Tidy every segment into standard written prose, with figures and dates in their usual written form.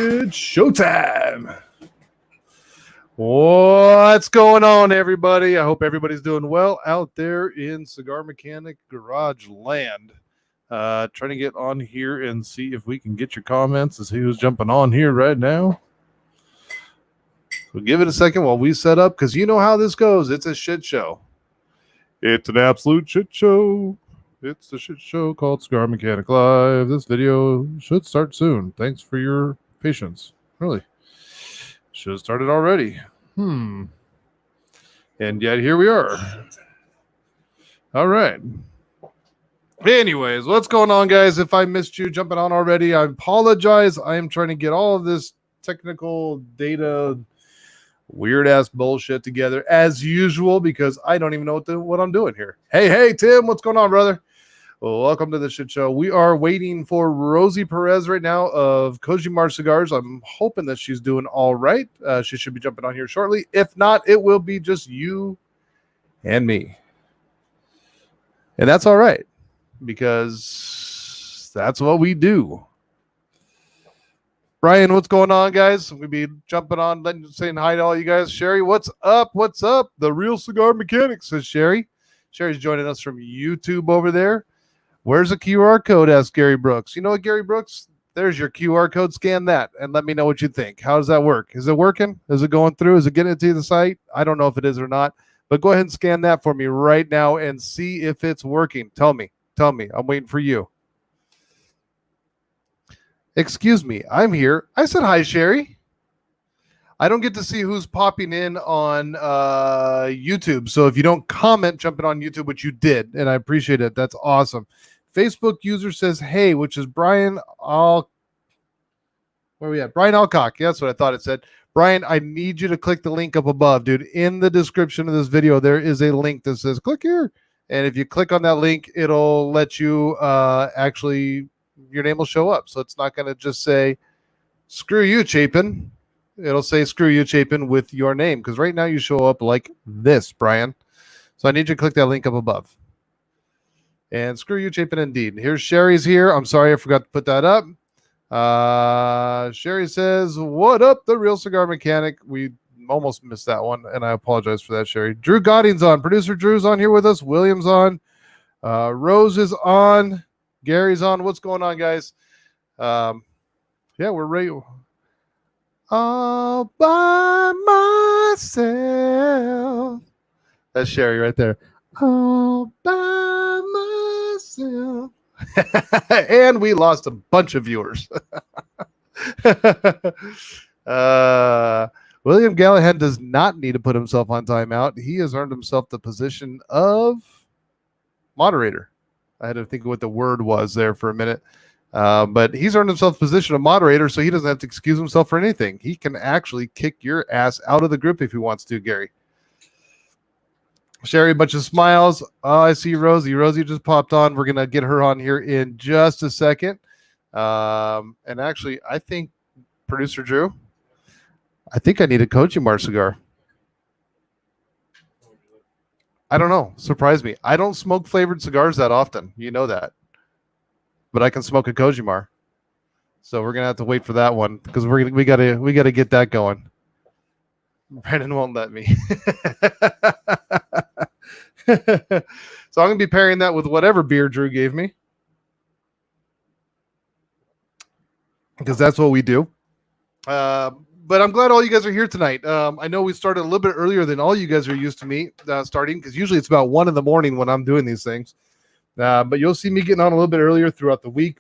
It's showtime. What's going on, everybody? I hope everybody's doing well out there in Cigar Mechanic Garage Land. Trying to get on here and see if we can get your comments and see who's jumping on here right now. So give it a second while we set up, because you know how this goes. It's a shit show. It's an absolute shit show. It's the shit show called Cigar Mechanic Live. This video should start soon. Thanks for your patience. Really. Should have started already. And yet here we are. All right. Anyways, what's going on, guys? If I missed you jumping on already, I apologize. I am trying to get all of this technical data, weird-ass bullshit together as usual, because I don't even know what I'm doing here. Hey, Tim, what's going on, brother? Well, welcome to the shit show. We are waiting for Rosie Perez right now of Cojimar Cigars. I'm hoping that she's doing all right. She should be jumping on here shortly. If not, it will be just you and me. And that's all right, because that's what we do. Brian, what's going on, guys? We'll be jumping on, saying hi to all you guys. Sherry, what's up? What's up? The Real Cigar Mechanic, says Sherry. Sherry's joining us from YouTube over there. Where's the QR code? Asked Gary Brooks. You know what, Gary Brooks? There's your QR code. Scan that and let me know what you think. How does that work? Is it working? Is it going through? Is it getting to the site? I don't know if it is or not, but go ahead and scan that for me right now and see if it's working. Tell me. I'm waiting for you. Excuse me. I'm here. I said hi, Sherry. I don't get to see who's popping in on YouTube. So if you don't comment jumping on YouTube, which you did, and I appreciate it. That's awesome. Facebook user says, hey, which is Brian where are we at? Brian Alcock. Yeah, that's what I thought it said. Brian, I need you to click the link up above, dude. In the description of this video, there is a link that says click here. And if you click on that link, it'll let you actually, your name will show up. So it's not going to just say, screw you, Chapin. It'll say, screw you, Chapin, with your name. Because right now you show up like this, Brian. So I need you to click that link up above. And screw you, Chapin, indeed. Here's Sherry's here. I'm sorry I forgot to put that up. Sherry says, what up, the Real Cigar Mechanic? We almost missed that one, and I apologize for that, Sherry. Drew Godding's on. Producer Drew's on here with us. William's on. Rose is on. Gary's on. What's going on, guys? Yeah, we're ready. All by myself. That's Sherry right there. All by myself. And we lost a bunch of viewers. William Gallahan does not need to put himself on timeout. He has earned himself the position of moderator. I had to think of what the word was there for a minute. But he's earned himself the position of moderator, so he doesn't have to excuse himself for anything. He can actually kick your ass out of the group if he wants to, Gary. Sherry, a bunch of smiles. Oh, I see Rosie. Rosie just popped on. We're going to get her on here in just a second. And actually, I think, Producer Drew, I think I need a Cojimar cigar. I don't know. Surprise me. I don't smoke flavored cigars that often. You know that. But I can smoke a Cojimar. So we're going to have to wait for that one, because we got to get that going. Brandon won't let me. So I'm going to be pairing that with whatever beer Drew gave me, because that's what we do. But I'm glad all you guys are here tonight. I know we started a little bit earlier than all you guys are used to me starting, because usually it's about 1 a.m. when I'm doing these things. But you'll see me getting on a little bit earlier throughout the week.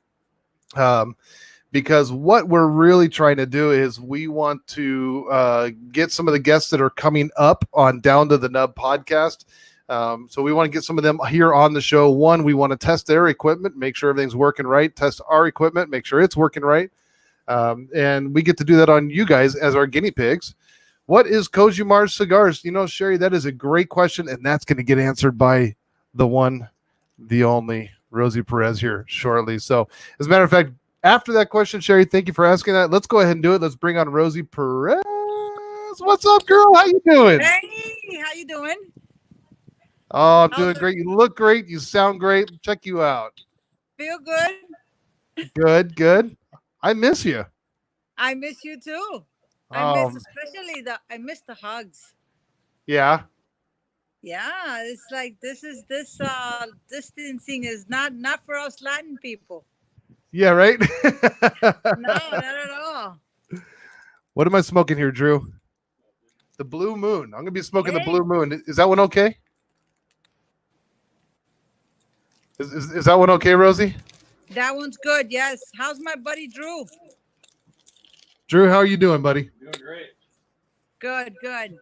Because what we're really trying to do is we want to get some of the guests that are coming up on Down to the Nub podcast. So we want to get some of them here on the show. One, we want to test their equipment, make sure everything's working right, test our equipment, make sure it's working right. And we get to do that on you guys as our guinea pigs. What is Cojimar Cigars? You know, Sherry, that is a great question, and that's going to get answered by the one, the only Rosie Perez here shortly. So as a matter of fact, after that question, Sherry, thank you for asking that. Let's go ahead and do it. Let's bring on Rosie Perez. What's up, girl? How you doing? Hey, how you doing? Oh, I'm doing great. You look great. You sound great. Check you out. Feel good? Good. I miss you. I miss you too. Um, I miss the hugs. yeah, Yeah, it's like this distancing is not for us Latin people. yeah, right. No, not at all. What am I smoking here, Drew? The Blue Moon. I'm gonna be smoking the Blue Hey, Moon. Is that one okay? Is that one okay, Rosie? that one's good. Yes. How's my buddy Drew? Drew, how are you doing, buddy? Good, good.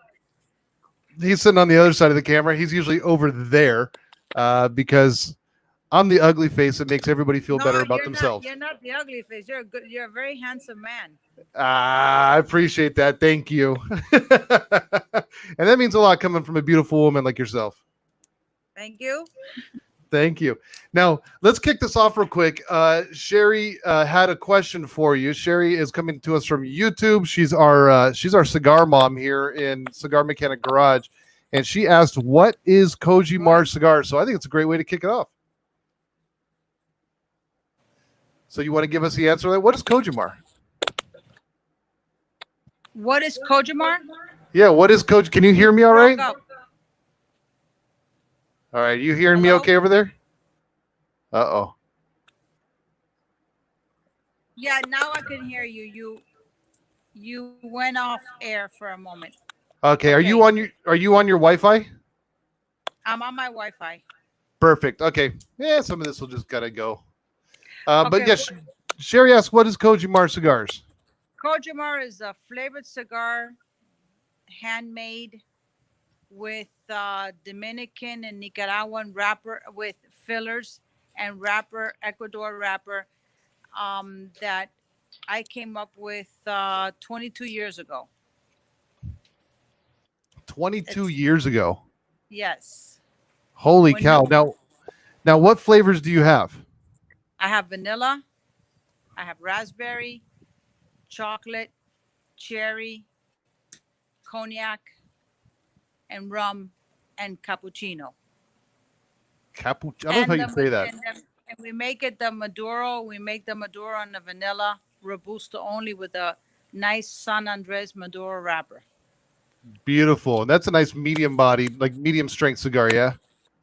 He's sitting on the other side of the camera. He's usually over there because I'm the ugly face that makes everybody feel better No, about you're not. themselves. You're not the ugly face. You're a good. You're a very handsome man. I appreciate that. Thank you. And that means a lot coming from a beautiful woman like yourself. Thank you. Thank you. Now, let's kick this off real quick. Sherry had a question for you. Sherry is coming to us from YouTube. She's our cigar mom here in Cigar Mechanic Garage, and she asked, "What is Cojimar Cigars?" So I think it's a great way to kick it off. So you want to give us the answer? What is Cojimar? What is Kojimar? Yeah, what is Koj? Can you hear me all Broke right? up. All right, you hearing me Hello? okay over there? Uh-oh. Yeah, now I can hear you. You went off air for a moment. Okay, Okay. are you on your Wi-Fi? I'm on my Wi-Fi. Perfect. Okay. Yeah, some of this will just gotta go. But Okay. yes, Sherry asked, "What is Cojimar Cigars?" Kojimar is a flavored cigar, handmade with Dominican and Nicaraguan wrapper with fillers and wrapper, Ecuador wrapper, that I came up with 22 years ago. 22 It's years ago. yes. Holy When no, cow! Now, what flavors do you have? I have vanilla, I have raspberry, chocolate, cherry, cognac, and rum, and cappuccino. I love how you say that. And we make it the Maduro. We make the Maduro on the vanilla robusto only with a nice San Andres Maduro wrapper. Beautiful, and that's a nice medium body, like medium strength cigar. Yeah.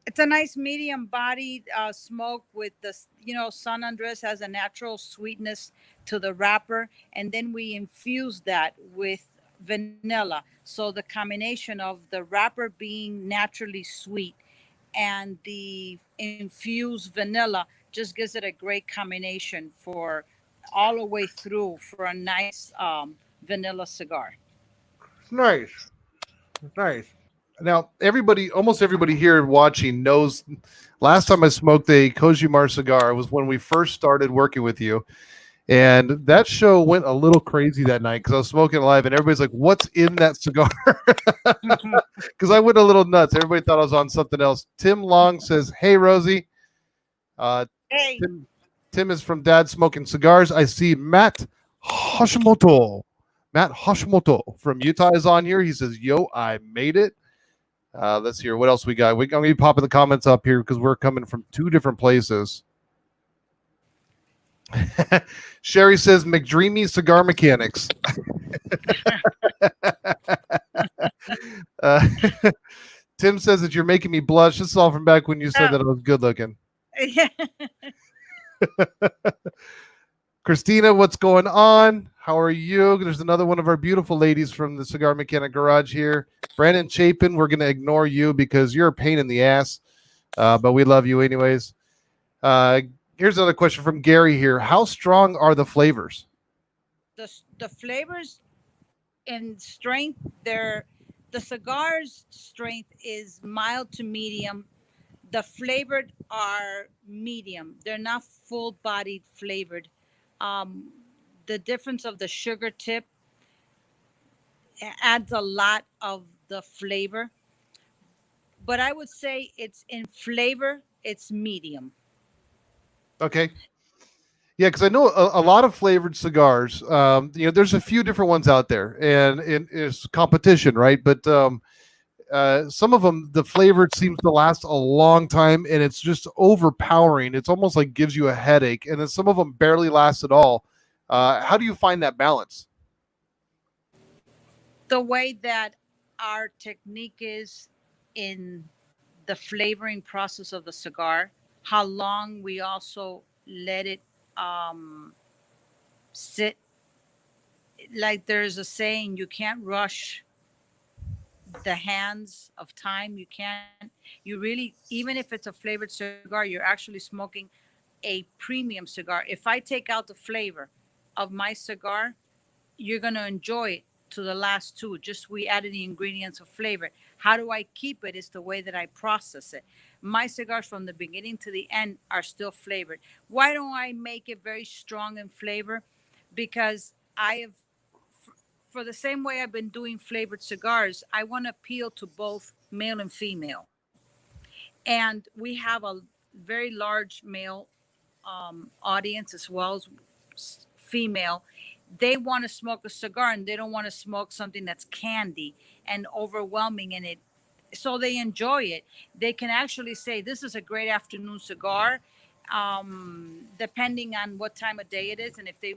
It's a nice medium bodied smoke with San Andres has a natural sweetness to the wrapper, and then we infuse that with vanilla. So the combination of the wrapper being naturally sweet and the infused vanilla just gives it a great combination for all the way through for a nice vanilla cigar. Nice, nice. Now, almost everybody here watching knows. Last time I smoked a Kojimar cigar was when we first started working with you. And that show went a little crazy that night because I was smoking live, and everybody's like, "What's in that cigar?" Because I went a little nuts. Everybody thought I was on something else. Tim Long says, "Hey, Rosie. Uh, Hey, Tim is from Dad Smoking Cigars. I see Hashimoto. Matt Hashimoto from Utah is on here. He says, "Yo, I made it." Let's hear what else we got. I'm going to be popping the comments up here because we're coming from two different places. Sherry says McDreamy Cigar Mechanics. uh, Tim says that you're making me blush. This is all from back when you said that I was good looking. yeah. Christina, what's going on? How are you? There's another one of our beautiful ladies from the Cigar Mechanic Garage here. Brandon Chapin, we're going to ignore you because you're a pain in the ass, but we love you anyways. Here's another question from Gary here. How strong are the flavors? The flavors in strength, the cigar's strength is mild to medium. The flavored are medium. They're not full bodied flavored. Um, the difference of the sugar tip adds a lot of the flavor. But I would say it's in flavor, it's medium. Okay. Yeah, because I know a lot of flavored cigars. There's a few different ones out there, and it's competition, right? But some of them, the flavor seems to last a long time, and it's just overpowering. It's almost like gives you a headache, and then some of them barely last at all. How do you find that balance? The way that our technique is in the flavoring process of the cigar, how long we also let it um, sit. Like there's a saying, you can't rush the hands of time. You can't, you really, even if it's a flavored cigar, you're actually smoking a premium cigar. If I take out the flavor of my cigar, you're going to enjoy it to the last two. Just we added the ingredients of flavor. How do I keep it? It's the way that I process it. My cigars from the beginning to the end are still flavored. Why don't I make it very strong in flavor? Because I have, for the same way I've been doing flavored cigars, I want to appeal to both male and female. And we have a very large male audience as well as female. They want to smoke a cigar and they don't want to smoke something that's candy and overwhelming in it. So they enjoy it. They can actually say, this is a great afternoon cigar. Depending on what time of day it is, and if they,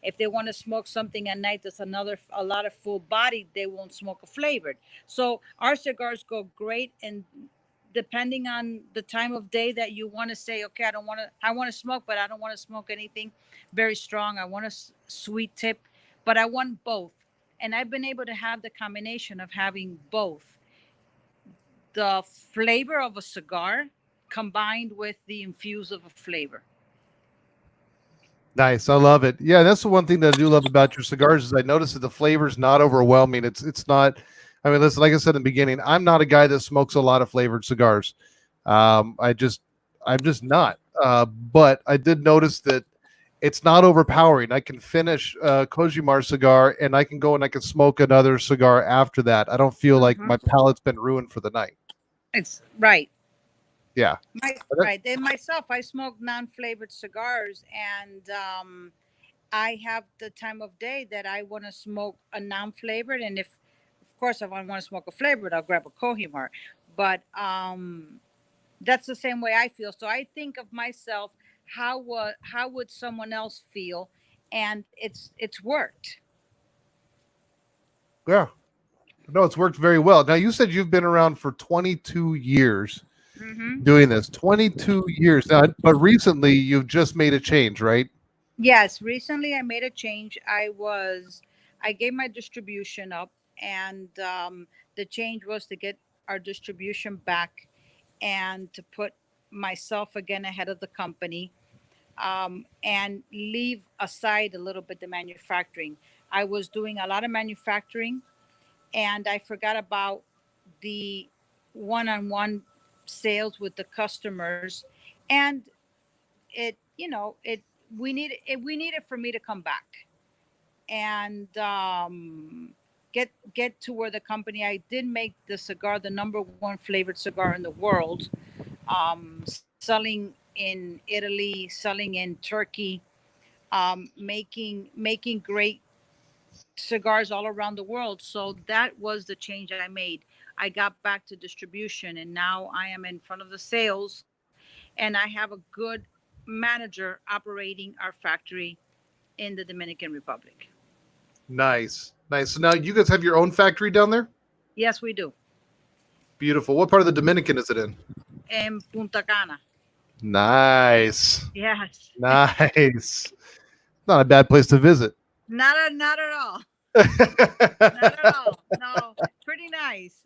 if they want to smoke something at night that's a lot of full body, they won't smoke a flavored. So our cigars go great, and depending on the time of day that you want to say, okay, I want to smoke, but I don't want to smoke anything very strong. I want a sweet tip, but I want both. And I've been able to have the combination of having both the flavor of a cigar combined with the infuse of a flavor. Nice. I love it. Yeah, that's the one thing that I do love about your cigars is I notice that the flavor's not overwhelming. It's not. I mean, listen, like I said in the beginning, I'm not a guy that smokes a lot of flavored cigars. I just I'm just not. But I did notice that it's not overpowering. I can finish a Cojimar cigar and I can go and I can smoke another cigar after that. I don't feel like Mm-hmm. my palate's been ruined for the night. It's right. Yeah. Right. And myself, I smoke non-flavored cigars, and I have the time of day that I want to smoke a non-flavored, and if, of course, if I want to smoke a flavored, I'll grab a Kohimar. But that's the same way I feel. So I think of myself, how would someone else feel, and it's worked. Yeah. No, it's worked very well. Now you said you've been around for 22 years Mm-hmm. doing this. 22 years. Now, but recently you've just made a change, right? Yes, recently I made a change. I gave my distribution up, and the change was to get our distribution back and to put myself again ahead of the company, and leave aside a little bit the manufacturing. I was doing a lot of manufacturing, and I forgot about the one-on-one sales with the customers, and it we need it for me to come back and get to where the company. I did make the cigar the number one flavored cigar in the world, selling in Italy, selling in Turkey, making great cigars all around the world. So that was the change I made. I got back to distribution, and now I am in front of the sales, and I have a good manager operating our factory in the Dominican Republic. Nice. Nice. So now you guys have your own factory down there? Yes, we do. Beautiful. What part of the Dominican is it in? In Punta Cana. Nice. Yes. Nice. Not a bad place to visit. Not at all. Not at all. No, pretty nice.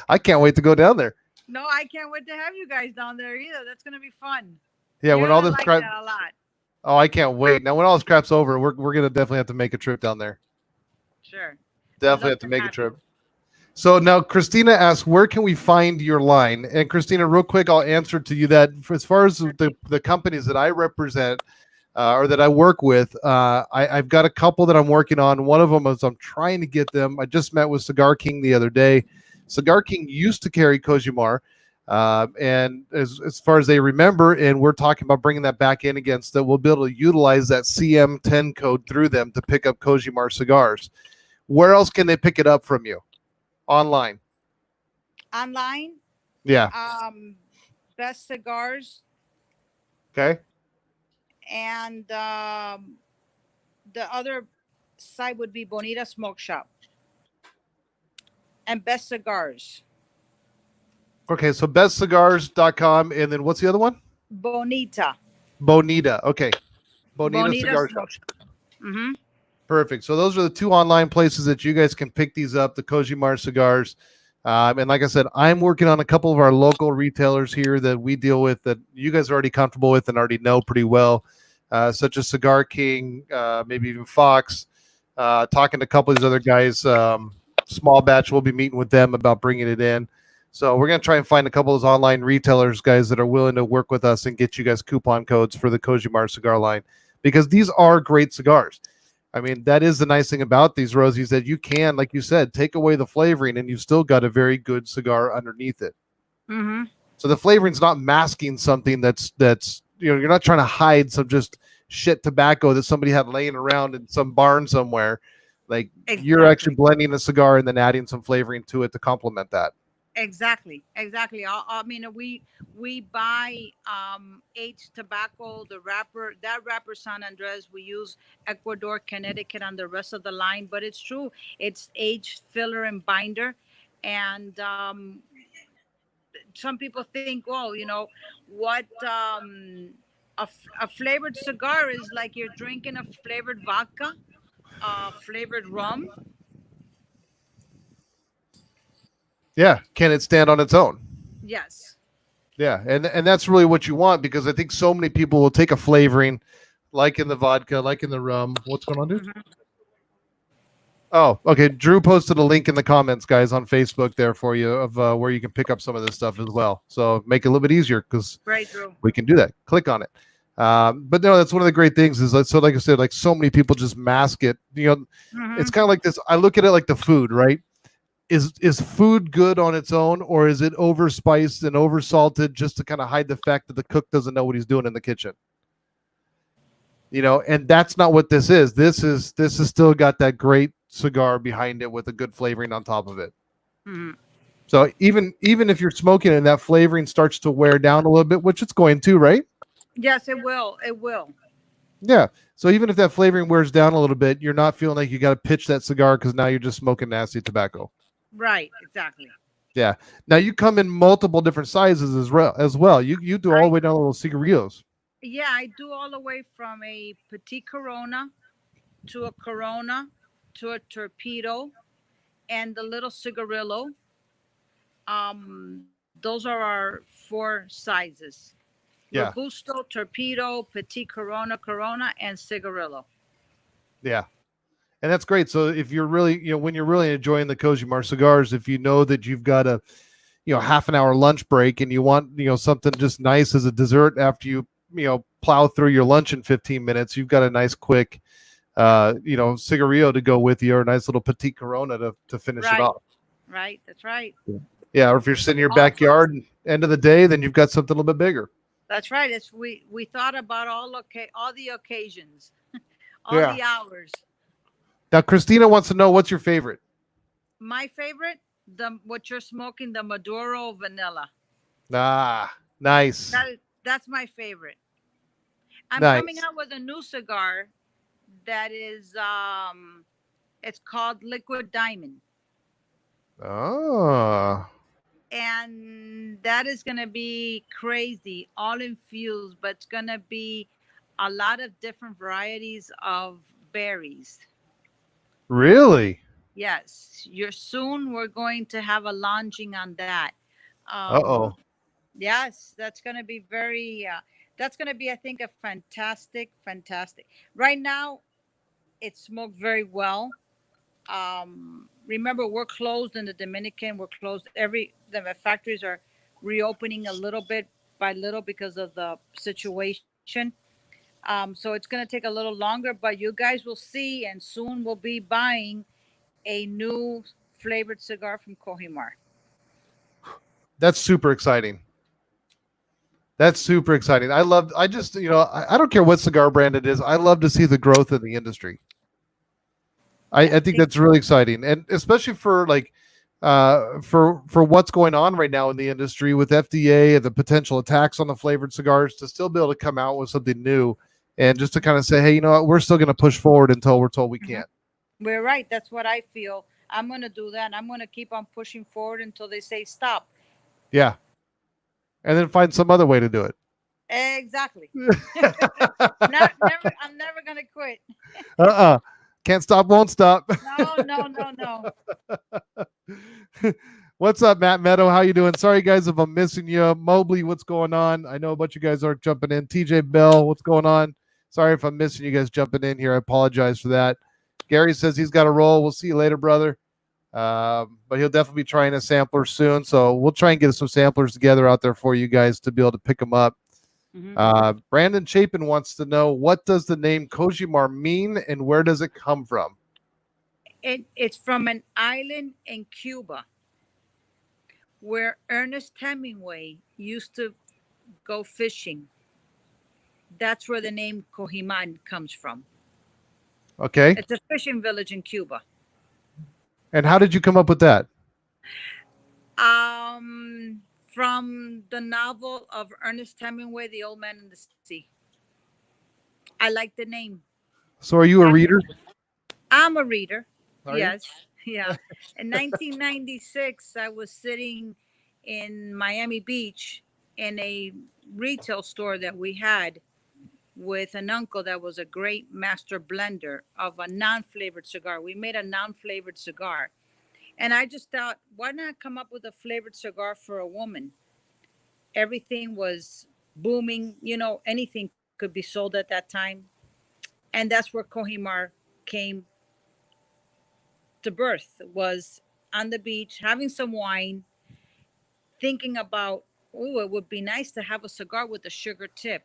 I can't wait to go down there. No, I can't wait to have you guys down there either. That's gonna be fun. Yeah, You're when all gonna this like crap. that a lot. Oh, I can't wait. Now, when all this crap's over, we're gonna definitely have to make a trip down there. Sure. We'd Definitely love have to to make a have you. trip. So now Christina asks, where can we find your line? And Christina, real quick, I'll answer to you that for as far as the companies that I represent or that I work with, I've got a couple that I'm working on. One of them is I'm trying to get them. I just met with Cigar King the other day. Cigar King used to carry Cojimar. And as far as they remember, and we're talking about bringing that back in again, so that we'll be able to utilize that CM10 code through them to pick up Cojimar cigars. Where else can they pick it up from you? Online. Online, Yeah. um, Best Cigars, Okay. and the other. site would be Bonita Smoke Shop and Best Cigars. Okay, so bestcigars.com, and then what's the other one? Bonita. Bonita. Okay, Bonita Bonita Cigar Shop. Smoke Shop. Mm-hmm. Perfect. So those are the two online places that you guys can pick these up, the Cojimar Cigars. And like I said, I'm working on a couple of our local retailers here that we deal with that you guys are already comfortable with and already know pretty well, such as Cigar King, maybe even Fox. Talking to a couple of these other guys, small batch, we'll be meeting with them about bringing it in. So we're going to try and find a couple of those online retailers, guys, that are willing to work with us and get you guys coupon codes for the Cojimar cigar line, because these are great cigars. I mean, that is the nice thing about these, Rosies, that you can, like you said, take away the flavoring and you've still got a very good cigar underneath it. Mm-hmm. So the flavoring's not masking something that's you're not trying to hide some just shit tobacco that somebody had laying around in some barn somewhere. Like you're actually blending the cigar and then adding some flavoring to it to complement that. Exactly. I mean, we buy aged tobacco, the wrapper, that wrapper San Andres. We use Ecuador, Connecticut on the rest of the line, but it's true. It's aged filler and binder, and some people think, well, what a flavored cigar is like you're drinking a flavored vodka, flavored rum. Yeah, can it stand on its own? Yes. Yeah, and that's really what you want, because I think so many people will take a flavoring, like in the vodka, like in the rum. What's going on, dude? Mm-hmm. Oh, okay. Drew posted a link in the comments, guys, on Facebook there for you of where you can pick up some of this stuff as well. So make it a little bit easier, because we can do that. Click on it. But no, that's one of the great things is, so like I said, like so many people just mask it. Mm-hmm. It's kind of like this. I look at it like the food, right? Is food good on its own, or is it overspiced and oversalted just to kind of hide the fact that the cook doesn't know what he's doing in the kitchen? And that's not what this is. This is still got that great cigar behind it with a good flavoring on top of it. Mm-hmm. So even if you're smoking and that flavoring starts to wear down a little bit, which it's going to, right? Yes, it will. It will. Yeah. So even if that flavoring wears down a little bit, you're not feeling like you got to pitch that cigar because now you're just smoking nasty tobacco. Right. Exactly. Yeah. Now you come in multiple different sizes as well. You do all the way down to little cigarillos. Yeah, I do all the way from a Petit Corona to a Corona to a Torpedo and the little cigarillo. Those are our 4 sizes. Yeah. Robusto, Torpedo, Petit Corona, and cigarillo. Yeah. And that's great. So if you're really, when you're really enjoying the Cojimar cigars, if you know that you've got a, half an hour lunch break and you want, something just nice as a dessert after you, plow through your lunch in 15 minutes, you've got a nice quick, cigarillo to go with you, or a nice little Petit Corona to finish it off. Right. That's right. Yeah. Or if you're sitting in your backyard, end of the day, then you've got something a little bit bigger. That's right. We thought about all the occasions, all the hours. Now, Christina wants to know, what's your favorite? My favorite, what you're smoking, the Maduro vanilla. Ah, nice. That's my favorite. I'm coming out with a new cigar that is, it's called Liquid Diamond. Oh. And that is going to be crazy, all infused, but it's going to be a lot of different varieties of berries. Really? Yes. Soon we're going to have a launching on that. Uh-oh. Yes, that's going to be that's going to be, I think, a fantastic. Right now, it's smoked very well. Remember, we're closed in the Dominican. We're closed. The factories are reopening a little bit by little because of the situation. So it's going to take a little longer, but you guys will see, and soon we'll be buying a new flavored cigar from Cojimar. That's super exciting. I just, I don't care what cigar brand it is. I love to see the growth in the industry. I think that's really exciting, and especially for for what's going on right now in the industry with FDA and the potential attacks on the flavored cigars, to still be able to come out with something new and just to kind of say, hey, you know what, we're still going to push forward until we're told we can't. We're right. That's what I feel. I'm going to do that. I'm going to keep on pushing forward until they say stop. Yeah. And then find some other way to do it. Exactly. Not never. I'm never going to quit. Uh-uh. Can't stop, won't stop. No, no, no, no. What's up, Matt Meadow? How you doing? Sorry, guys, if I'm missing you. Mobley, what's going on? I know a bunch of you guys aren't jumping in. TJ Bell, what's going on? Sorry if I'm missing you guys jumping in here. I apologize for that. Gary says he's got a roll. We'll see you later, brother. But he'll definitely be trying a sampler soon. So we'll try and get some samplers together out there for you guys to be able to pick them up. Brandon Chapin wants to know, what does the name Cojimar mean and where does it come from? It's from an island in Cuba where Ernest Hemingway used to go fishing. That's where the name Cojimar comes from. Okay. It's a fishing village in Cuba. And how did you come up with that? From the novel of Ernest Hemingway, The Old Man and the Sea. I like the name. So are you a reader? I'm a reader. Are yes. Yeah. In 1996, I was sitting in Miami Beach in a retail store that we had with an uncle that was a great master blender of a non-flavored cigar. We made a non-flavored cigar. And I just thought, why not come up with a flavored cigar for a woman? Everything was booming. Anything could be sold at that time. And that's where Cojimar came to birth, was on the beach, having some wine, thinking about, oh, it would be nice to have a cigar with a sugar tip.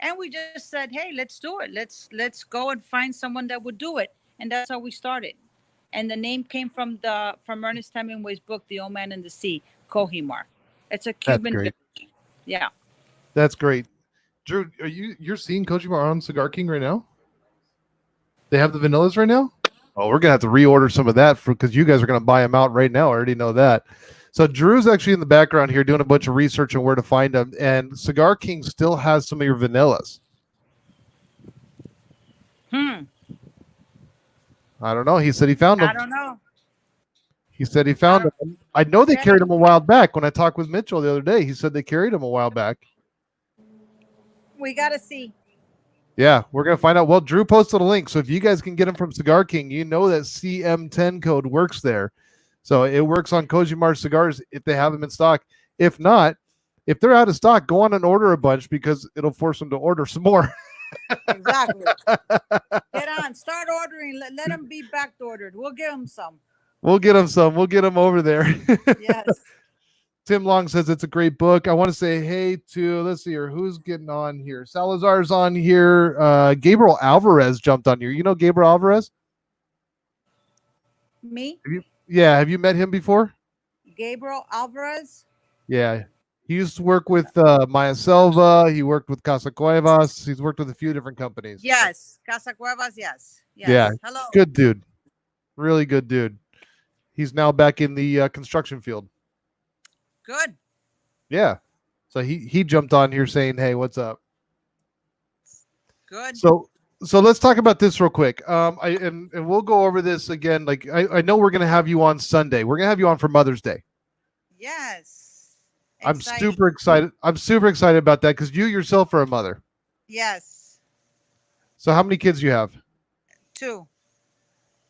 And we just said, hey, let's do it. Let's go and find someone that would do it. And that's how we started. And the name came from Ernest Hemingway's book, The Old Man and the Sea, Cojimar. It's a Cuban village. Yeah. That's great. Drew, you're seeing Cojimar on Cigar King right now? They have the vanillas right now? Oh, we're gonna have to reorder some of that because you guys are gonna buy them out right now. I already know that. So Drew's actually in the background here doing a bunch of research on where to find them, and Cigar King still has some of your vanillas. I don't know. He said he found them. I don't know. He said he found them. I know they carried them a while back. When I talked with Mitchell the other day, he said they carried them a while back. We gotta see. Yeah, we're going to find out. Well, Drew posted a link. So if you guys can get them from Cigar King, you know that CM10 code works there. So it works on Cojimar Cigars if they have them in stock. If not, if they're out of stock, go on and order a bunch because it'll force them to order some more. Exactly. Get on. Start ordering. Let them be back ordered. We'll give them some. We'll get them some. We'll get them over there. Yes. Tim Long says it's a great book. I want to say hey to, let's see here, who's getting on here? Salazar's on here. Gabriel Alvarez jumped on here. You know Gabriel Alvarez? Me? Have you met him before? Gabriel Alvarez? Yeah. He used to work with Maya Selva. He worked with Casa Cuevas. He's worked with a few different companies. Yes. Casa Cuevas, yes. Yeah. Hello. Good dude. Really good dude. He's now back in the construction field. Good. Yeah. So he jumped on here saying, hey, what's up? Good. So let's talk about this real quick. And we'll go over this again. Like I know we're gonna have you on Sunday. We're gonna have you on for Mother's Day. Yes. I'm super excited. I'm super excited about that because you yourself are a mother. Yes. So how many kids do you have? 2.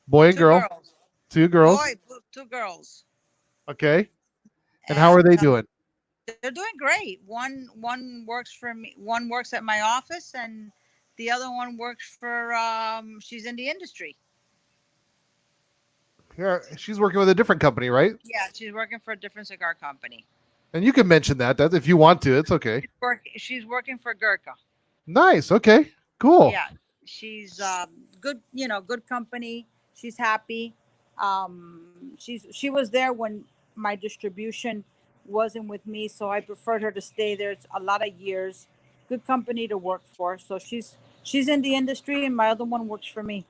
Boy and girl? Girls. 2 girls? Boy, 2 girls. Okay. And how are they doing? They're doing great. One works for me. One works at my office, and the other one works for. She's in the industry. Yeah, she's working with a different company, right? Yeah, she's working for a different cigar company. And you can mention that if you want to. It's okay. She's working for Gurkha. Nice. Okay. Cool. Yeah, she's good. Good company. She's happy. She was there when my distribution wasn't with me, so I preferred her to stay there. It's a lot of years. Good company to work for. So she's in the industry, and my other one works for me.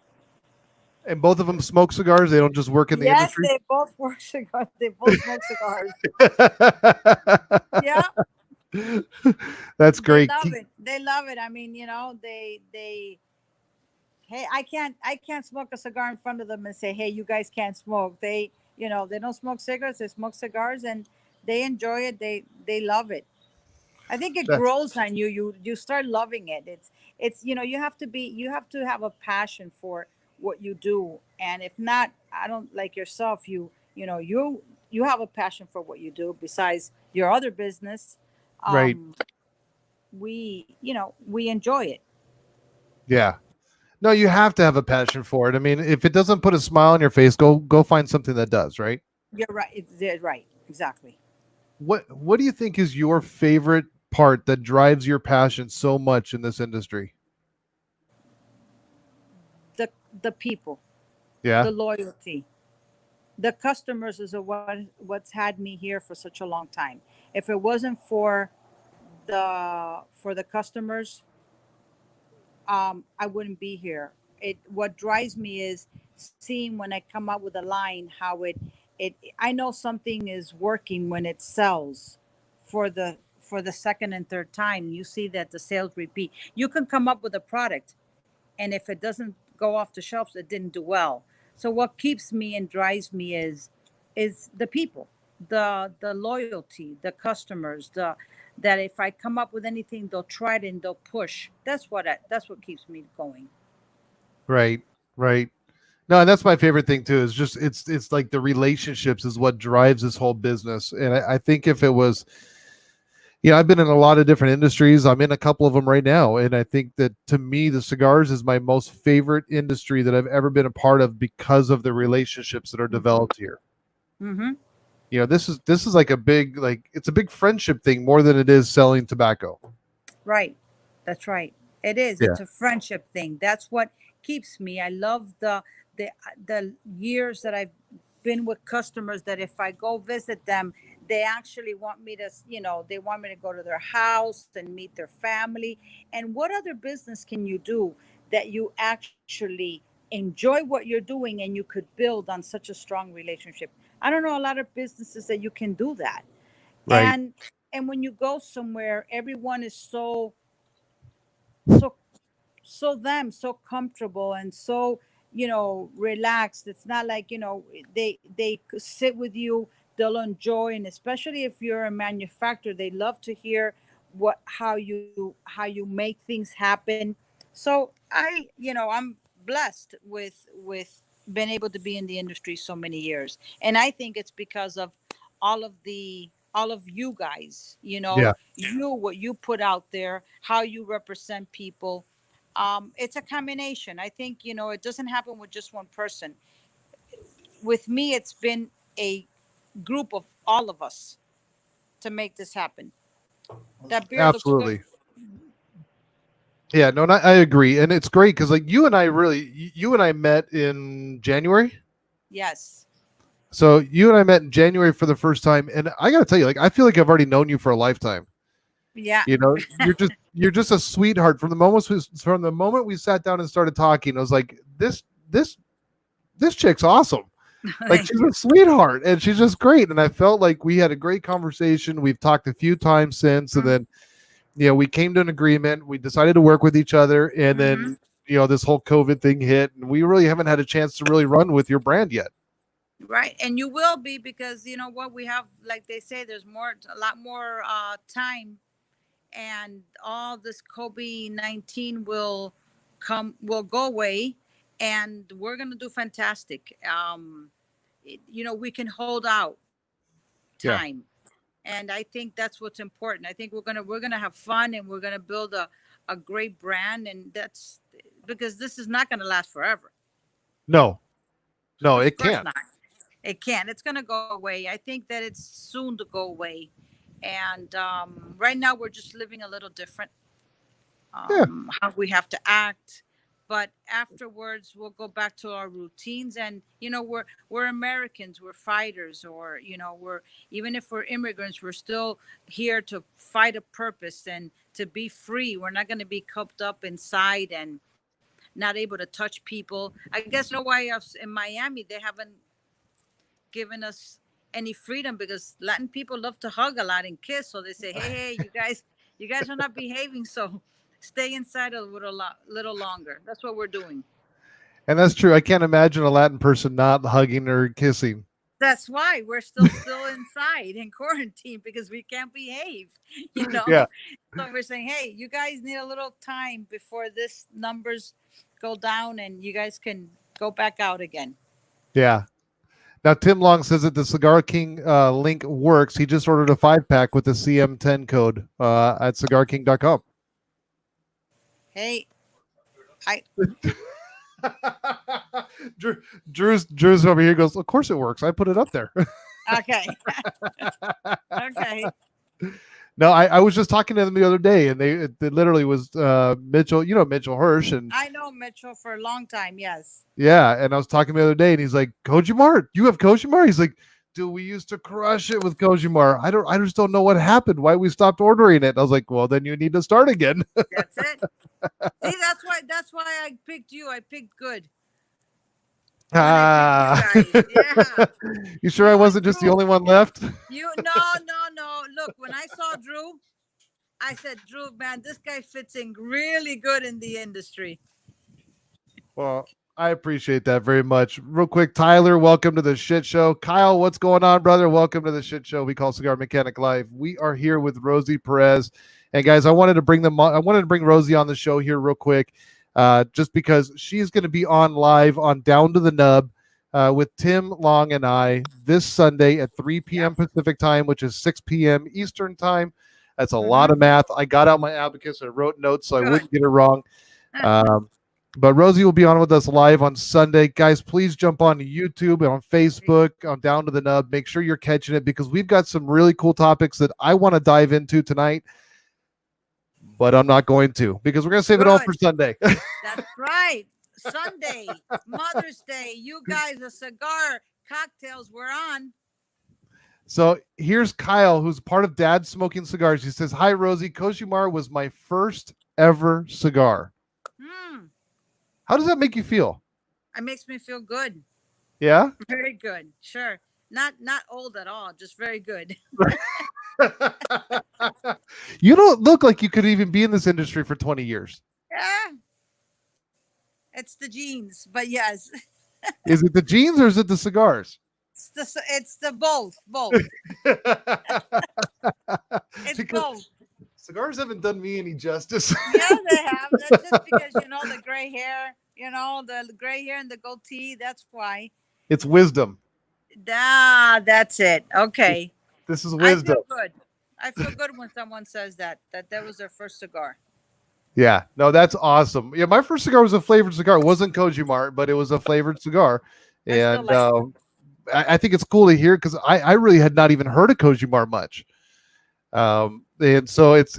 And both of them smoke cigars. They don't just work in the industry. Yes, they both work cigars. They both smoke cigars. Yeah. That's great. They love it. I mean, they Hey, I can't smoke a cigar in front of them and say, hey, you guys can't smoke. They don't smoke cigarettes, they smoke cigars, and they enjoy it. They love it. I think it That's grows on you. You start loving it. It's you have to have a passion for what you do. And if not, I don't like yourself, you have a passion for what you do besides your other business. right. Um we enjoy it. Yeah. No, you have to have a passion for it. I mean, if it doesn't put a smile on your face, go find something that does, right? You're right. They're right. Exactly. What do you think is your favorite part that drives your passion so much in this industry? The the people, Yeah. the loyalty, the customers is what's had me here for such a long time. If it wasn't for the customers, I wouldn't be here. It What drives me is seeing when I come up with a line how it I know something is working when it sells for the second and third time. You see that the sales repeat. You can come up with a product, and if it doesn't go off the shelves, it didn't do well. So what keeps me and drives me is the people, the loyalty, the customers, the that if I come up with anything, they'll try it and they'll push. That's what keeps me going. Right. Right. No, and that's my favorite thing too. Is just it's like the relationships is what drives this whole business. And I think if it was, I've been in a lot of different industries. I'm in a couple of them right now, and I think that to me, the cigars is my most favorite industry that I've ever been a part of because of the relationships that are Mm-hmm. developed here. Mm-hmm. This is like a big it's a big friendship thing more than it is selling tobacco. Right. That's right. It is. Yeah. It's a friendship thing. That's what keeps me. I love the the years that I've been with customers that if I go visit them, they actually want me to, they want me to go to their house and meet their family. And what other business can you do that you actually enjoy what you're doing and you could build on such a strong relationship? I don't know a lot of businesses that you can do that. Right. And when you go somewhere, everyone is so so comfortable and so relaxed. It's not like they sit with you, they'll enjoy. And especially if you're a manufacturer, they love to hear what how you make things happen. So I'm blessed with being able to be in the industry so many years. And I think it's because of all of you guys, Yeah. what you put out there, how you represent people. It's a combination. I think it doesn't happen with just one person. With me, it's been a group of all of us to make this happen. That beer looks good. Absolutely. Yeah, no, I agree, and it's great because like you and I met in January. Yes. So you and I met in January for the first time, and I got to tell you, like I feel like I've already known you for a lifetime. Yeah. You're just a sweetheart from the moment we sat down and started talking. I was like, this chick's awesome. Like Thank she's you. a sweetheart, and she's just great. And I felt like we had a great conversation. We've talked a few times since, and Mm-hmm. then we came to an agreement. We decided to work with each other, and Mm-hmm. then this whole COVID thing hit, and we really haven't had a chance to really run with your brand yet. Right. And you will be, because you know what, we have, like they say, there's a lot more time, and all this COVID-19 will go away, and we're gonna do fantastic. We can hold out Yeah. time, and I think that's what's important. I think we're gonna have fun, and we're gonna build a great brand, and that's because this is not gonna last forever. No, no, Of it course can't. not. It can't. It's gonna go away. I think that it's soon to go away. And right now we're just living a little different, Yeah. how we have to act. But afterwards, we'll go back to our routines, and we're Americans, we're fighters, or we're, even if we're immigrants, we're still here to fight a purpose and to be free. We're not going to be cooped up inside and not able to touch people. I guess why us in Miami they haven't given us any freedom, because Latin people love to hug a lot and kiss. So they say, hey, you guys are not behaving. So stay inside a little longer. That's what we're doing. And that's true. I can't imagine a Latin person not hugging or kissing. That's why we're still inside in quarantine because we can't behave, you Yeah, know. So we're saying, hey, you guys need a little time before this numbers go down and you guys can go back out again. yeah. Now Tim Long says that the Cigar King link works. He just ordered a 5 pack with the CM10 code at cigarking.com. Hey, I Drew's over here goes, of course it works. I put it up there. okay. Okay. No, I was just talking to them the other day, and it literally was Mitchell, Mitchell Hirsch, and I know Mitchell for a long time. Yes. yeah, and I was talking the other day, and he's like, Kojimar, you have Kojimar? He's like, dude, we used to crush it with Kojimar. I just don't know what happened, why we stopped ordering it. And I was like, well, then you need to start again. That's it. See, that's why I picked you. I picked good when I picked you Ah, guys. Yeah. you sure I You and wasn't just the Drew. only one left? You no. Look, when I saw Drew, I said, Drew, man, this guy fits in really good in the industry. Well, I appreciate that very much. Real quick, Tyler, welcome to the shit show. Kyle, what's going on, brother? Welcome to the shit show we call Cigar Mechanic Live. We are here with Rosie Perez. And guys, I wanted to bring them on, I wanted to bring Rosie on the show here real quick, just because she's going to be on live on Down to the Nub with Tim Long and I this Sunday at 3 p.m. Yes. Pacific time, which is 6 p.m. Eastern time. That's a lot Mm-hmm. of math. I got out my abacus. I wrote notes so I Good. wouldn't get it wrong. Um, but Rosie will be on with us live on Sunday. Guys, please jump on YouTube and on Facebook, on Down to the Nub. Make sure you're catching it because we've got some really cool topics that I want to dive into tonight, but I'm not going to because we're going to save it all for Good. Sunday. That's right. Sunday, Mother's Day. You guys, a cigar cocktails. We're on. So here's Kyle, who's part of Dad Smoking Cigars. He says, hi, Rosie. Kojimar was my first ever cigar. Hmm. How does that make you feel? It makes me feel good. Yeah? Very good. Sure. Not old at all. Just very good. You don't look like you could even be in this industry for 20 years. Yeah. It's the jeans, but yes, Is it the jeans or is it the cigars? it's the both. It's Because both. cigars haven't done me any justice. Yeah, they have. That's just because the gray hair. The gray hair and the goatee. That's why. It's wisdom. That's it. Okay. This is I wisdom. feel good. I feel good when someone says that was their first cigar. Yeah, no, that's awesome. Yeah, my first cigar was a flavored cigar. It wasn't Kojimar, but it was a flavored cigar. I still And like it. I think it's cool to hear because I really had not even heard of Kojimar much. And so it's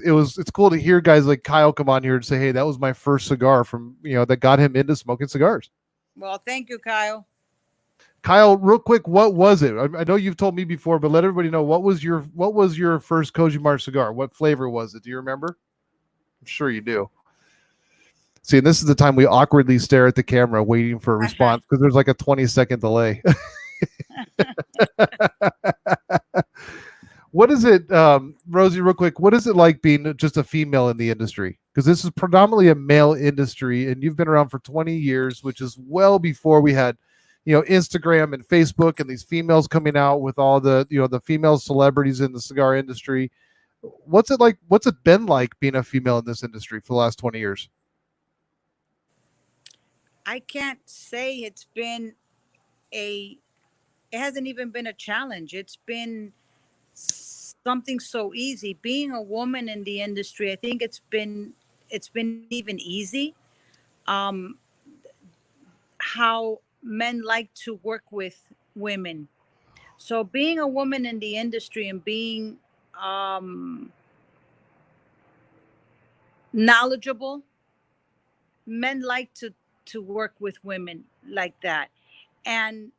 cool to hear guys like Kyle come on here and say, hey, that was my first cigar from, that got him into smoking cigars. Well, thank you, Kyle. Kyle, real quick, what was it? I know you've told me before, but let everybody know what was your first Kojimar cigar? What flavor was it? Do you remember? I'm sure you do. See, and this is the time we awkwardly stare at the camera waiting for a response because there's like a 20-second delay. What is it, Rosie, real quick, what is it like being just a female in the industry? Because this is predominantly a male industry and you've been around for 20 years, which is well before we had, Instagram and Facebook and these females coming out with all the female celebrities in the cigar industry. What's it like? What's it been like being a female in this industry for the last 20 years? I can't say it's been a. It hasn't even been a challenge. It's been something so easy. Being a woman in the industry, I think it's been even easy. Um, how men like to work with women. So being a woman in the industry and being um, knowledgeable, men like to work with women like that, and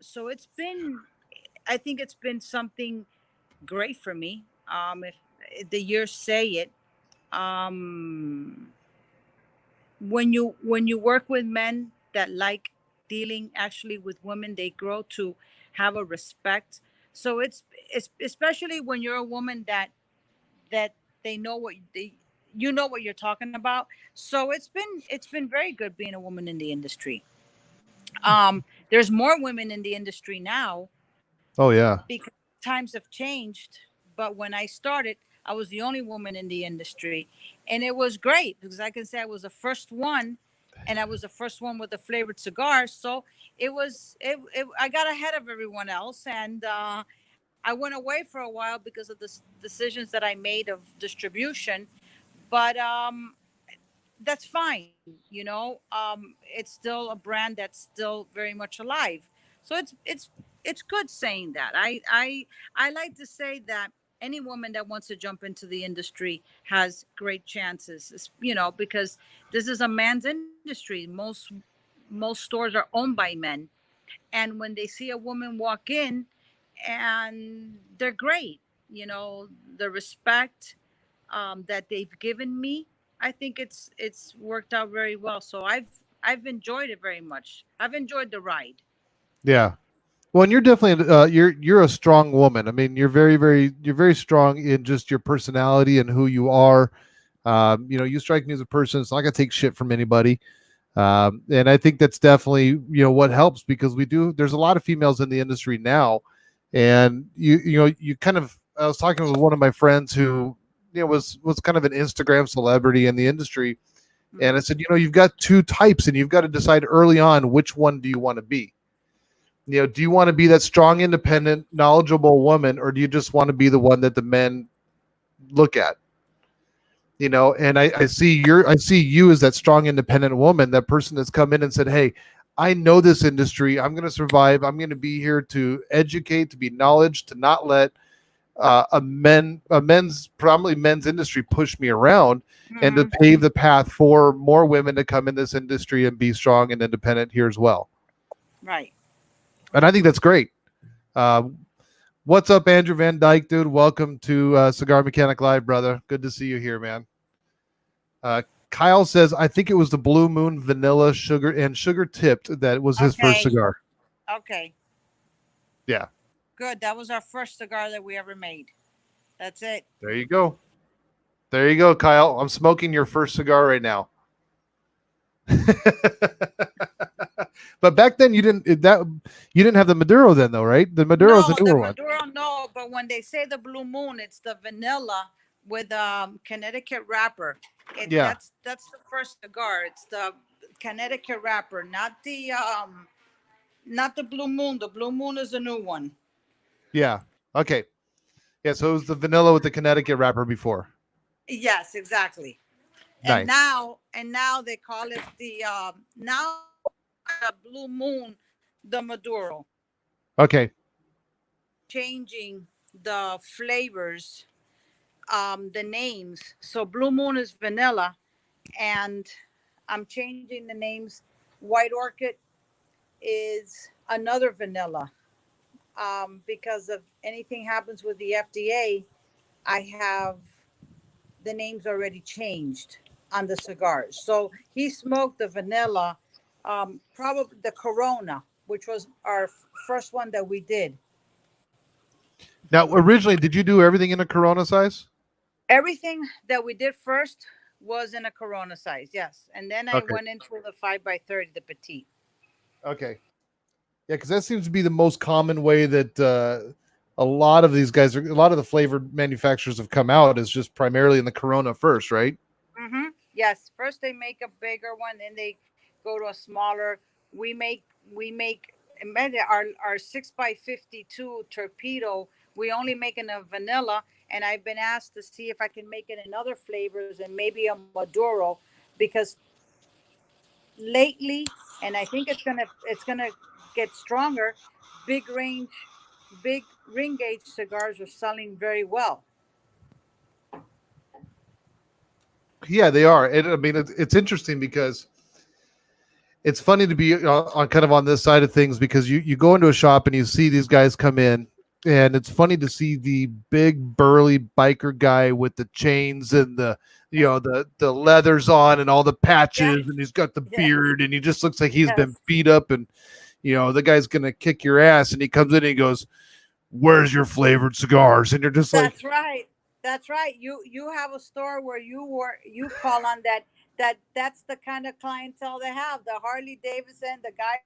so I think it's been something great for me. If the years say it, um, when you work with men that like dealing actually with women, they grow to have a respect. So it's especially when you're a woman that they know what you know what you're talking about. So it's been very good being a woman in the industry. There's more women in the industry now Oh yeah. because times have changed. But when I started, I was the only woman in the industry, and it was great because I can say I was the first one, and I was the first one with the flavored cigars. So I got ahead of everyone else, and I went away for a while because of the decisions that I made of distribution. But that's fine. It's still a brand that's still very much alive. So it's good saying that. I like to say that any woman that wants to jump into the industry has great chances. Because this is a man's industry. Most stores are owned by men, and when they see a woman walk in, and they're great. The respect that they've given me, I think it's worked out very well. So I've enjoyed it very much. I've enjoyed the ride. Yeah. Well, and you're definitely you're a strong woman. I mean, you're very strong in just your personality and who you are. You strike me as a person. It's not gonna take shit from anybody. And I think that's definitely what helps because there's a lot of females in the industry now, and you kind of I was talking with one of my friends who was kind of an Instagram celebrity in the industry, and I Hmm. said, you've got two types, and you've got to decide early on which one do you want to be. Do you want to be that strong, independent, knowledgeable woman, or do you just want to be the one that the men look at? And I see you as that strong independent woman, that person that's come in and said, hey, I know this industry, I'm going to survive, I'm going to be here to educate, to be knowledge, to not let predominantly men's industry push me around, and to Hmm. pave the path for more women to come in this industry and be strong and independent here as well. Right. And I think that's great. uh, what's up, Andrew Van Dyke, dude? Welcome to Cigar Mechanic Live, brother. Good to see you here, man. Uh, Kyle says, I think it was the Blue Moon vanilla sugar and sugar tipped that was his first Okay. cigar. Okay. Yeah, Good. That was our first cigar that we ever made. That's it. there you go. There you go, Kyle. I'm smoking your first cigar right now. But back then you didn't have the Maduro then though, right? The Maduro is No, the the newer one. Maduro, no. But when they say the Blue Moon, it's the vanilla with Connecticut wrapper. Yeah, That's the first cigar. It's the Connecticut wrapper, not the Blue Moon. The Blue Moon is a new one. yeah. Okay. Yeah, so it was the vanilla with the Connecticut wrapper before. Yes, exactly. And Nice. now they call it the now they call the Blue Moon the Maduro. Okay. Changing the flavors, the names. So Blue Moon is vanilla, and I'm changing the names. White Orchid is another vanilla. Because of anything happens with the FDA, I have the names already changed on the cigars. So he smoked the vanilla, probably the Corona, which was our first one that we did. Now, originally, did you do everything in a Corona size? Everything that we did first was in a Corona size, yes. And then I Okay. went into the 5x30, the petite. Okay. Yeah, because that seems to be the most common way that a lot of the flavored manufacturers have come out is just primarily in the Corona first, right? Mm-hmm. Yes. First they make a bigger one, then they go to a smaller. We make imagine our 6x52 torpedo. We only make in a vanilla, and I've been asked to see if I can make it in other flavors and maybe a Maduro, because lately, and I think it's gonna get stronger. Big range, big ring gauge cigars are selling very well. Yeah, they are. I mean, it's interesting because it's funny to be on kind of on this side of things because you go into a shop and you see these guys come in, and it's funny to see the big burly biker guy with the chains and the leathers on and all the Yes, patches, and he's got the yes, beard, and he just looks like he's been yes. beat up, and the guy's gonna kick your ass, and he comes in and he goes, where's your flavored cigars? And you're just like, That's right. That's right. You have a store where you call on that. That's the kind of clientele they have. The Harley Davidson, the guy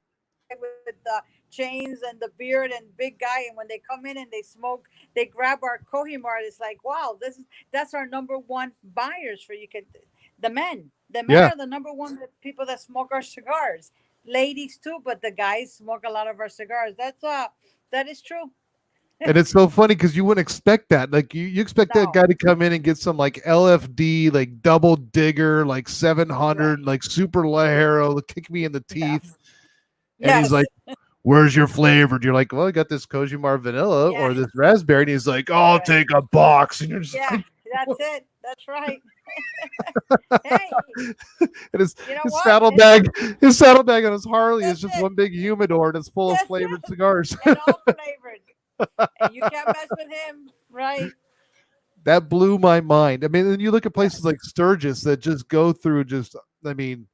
with the with the chains and the beard and big guy. And when they come in and they smoke, they grab our Cojimar. It's like, wow, that's our number one buyers for you. Can the men Yeah. are the number one people that smoke our cigars. Ladies too, but the guys smoke a lot of our cigars. That is true. And it's so funny because you wouldn't expect that. Like you expect that No, guy to come in and get some like LFD, like double digger, like 700, right? like super Lajero, kick me in the Yeah. teeth. And he's Yes. like, "Where's your flavor?" And you're like, "Well, I got this Kojimar vanilla Yeah. or this raspberry." And he's like, "Oh, I'll Right. take a box." And you're just Yeah. like, That's it. That's right. Hey, and you know his what? saddlebag, his saddlebag on his Harley is That's just it. one big humidor and it's full of That's flavored it. cigars. And all flavored. And you can't mess with him, right? That blew my mind. I mean, and you look at places Yes. like Sturgis that just go through just, I mean,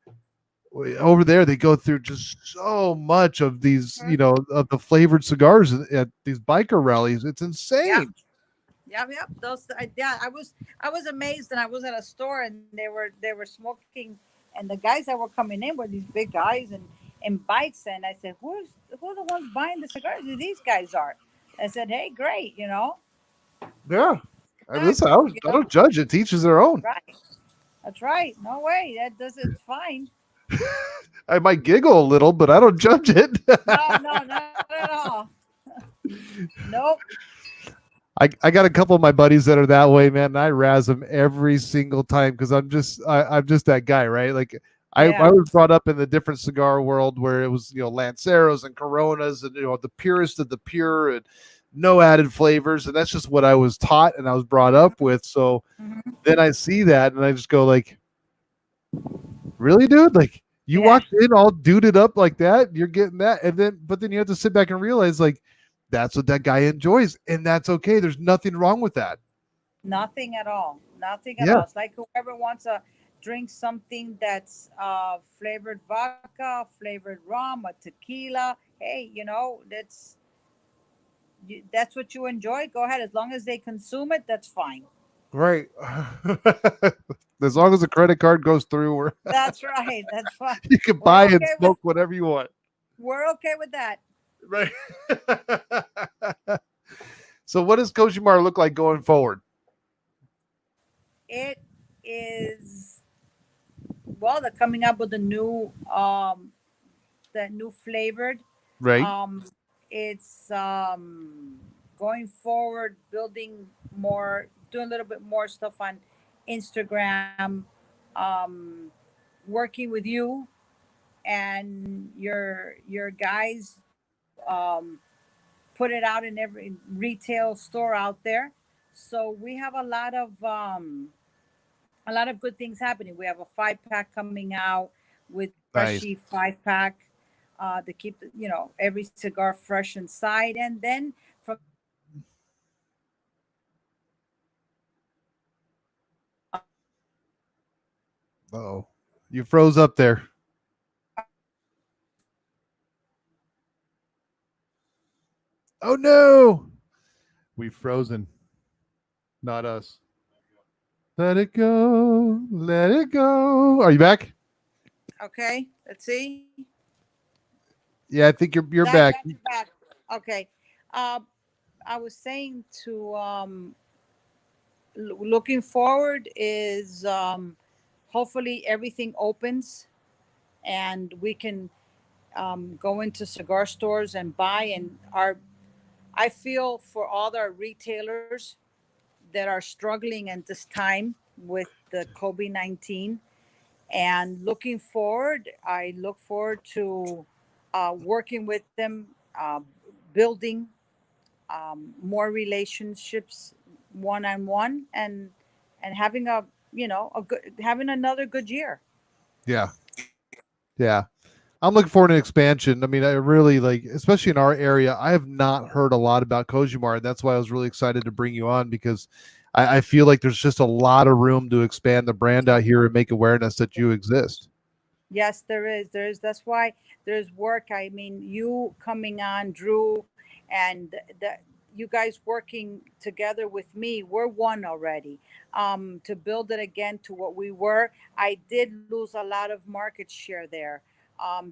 over there they go through just so much of these, Mhm. of the flavored cigars at these biker rallies. It's Yeah. insane. Yep, yep. Yeah, I was amazed, and I was at a store, and they were smoking, and the guys that were coming in were these big guys and bikes, and I said, who are the ones buying the cigars? These guys are. I said, hey, great, Yeah. I, listen, exactly, I don't judge it. Teachers their own. right. That's right. No way. That does it's fine. I might giggle a little, but I don't judge it. No, no, not at all. Nope. I got a couple of my buddies that are that way, man, and I razz them every single time because I'm just that guy, right? Like I Yeah. was brought up in the different cigar world where it was Lanceros and Coronas and the purest of the pure and no added flavors, and that's just what I was taught and I was brought up with. So Hmm. then I see that and I just go like, really, dude? Like you Yeah. walked in all duded up like that, you're getting that, and then but then you have to sit back and realize like that's what that guy enjoys, and that's okay. There's nothing wrong with that. Nothing at all. Nothing at Yeah, all. It's like whoever wants to drink something that's flavored vodka, flavored rum, a tequila. Hey, that's what you enjoy. Go ahead. As long as they consume it, that's fine. right. As long as the credit card goes through, That's right. That's fine. you can We're buy and okay with smoke whatever you want. we're okay with that. Right. So, what does Koshimar look like going forward? It is well, they're coming up with the new flavored. Right. Um, it's going forward, building more, doing a little bit more stuff on Instagram, um, working with you and your guys to put it out in every retail store out there. So we have a lot of good things happening. We have a 5 pack coming out with Nice. freshie 5 pack to keep every cigar fresh inside, and then from there we're going to have Oh, you froze up there. Oh no, we frozen. Not us. Let it go. Let it go. Are you back? okay. Let's see. Yeah, I think you're That back. got you back. Okay. Uh, I was saying to looking forward is hopefully everything opens and we can go into cigar stores and buy. And our I feel for all our retailers that are struggling at this time with the COVID-19, and looking forward, I look forward to working with them, building more relationships one on one, and having a good having another good year. Yeah, yeah. I'm looking forward to an expansion. I mean, I really like, especially in our area. I have not heard a lot about Kojimar, and that's why I was really excited to bring you on because I feel like there's just a lot of room to expand the brand out here and make awareness that you exist. Yes, there is. There is. That's why there's work. I mean, you coming on, Drew, and you guys working together with me. We're one already. To build it again to what we were. I did lose a lot of market share there.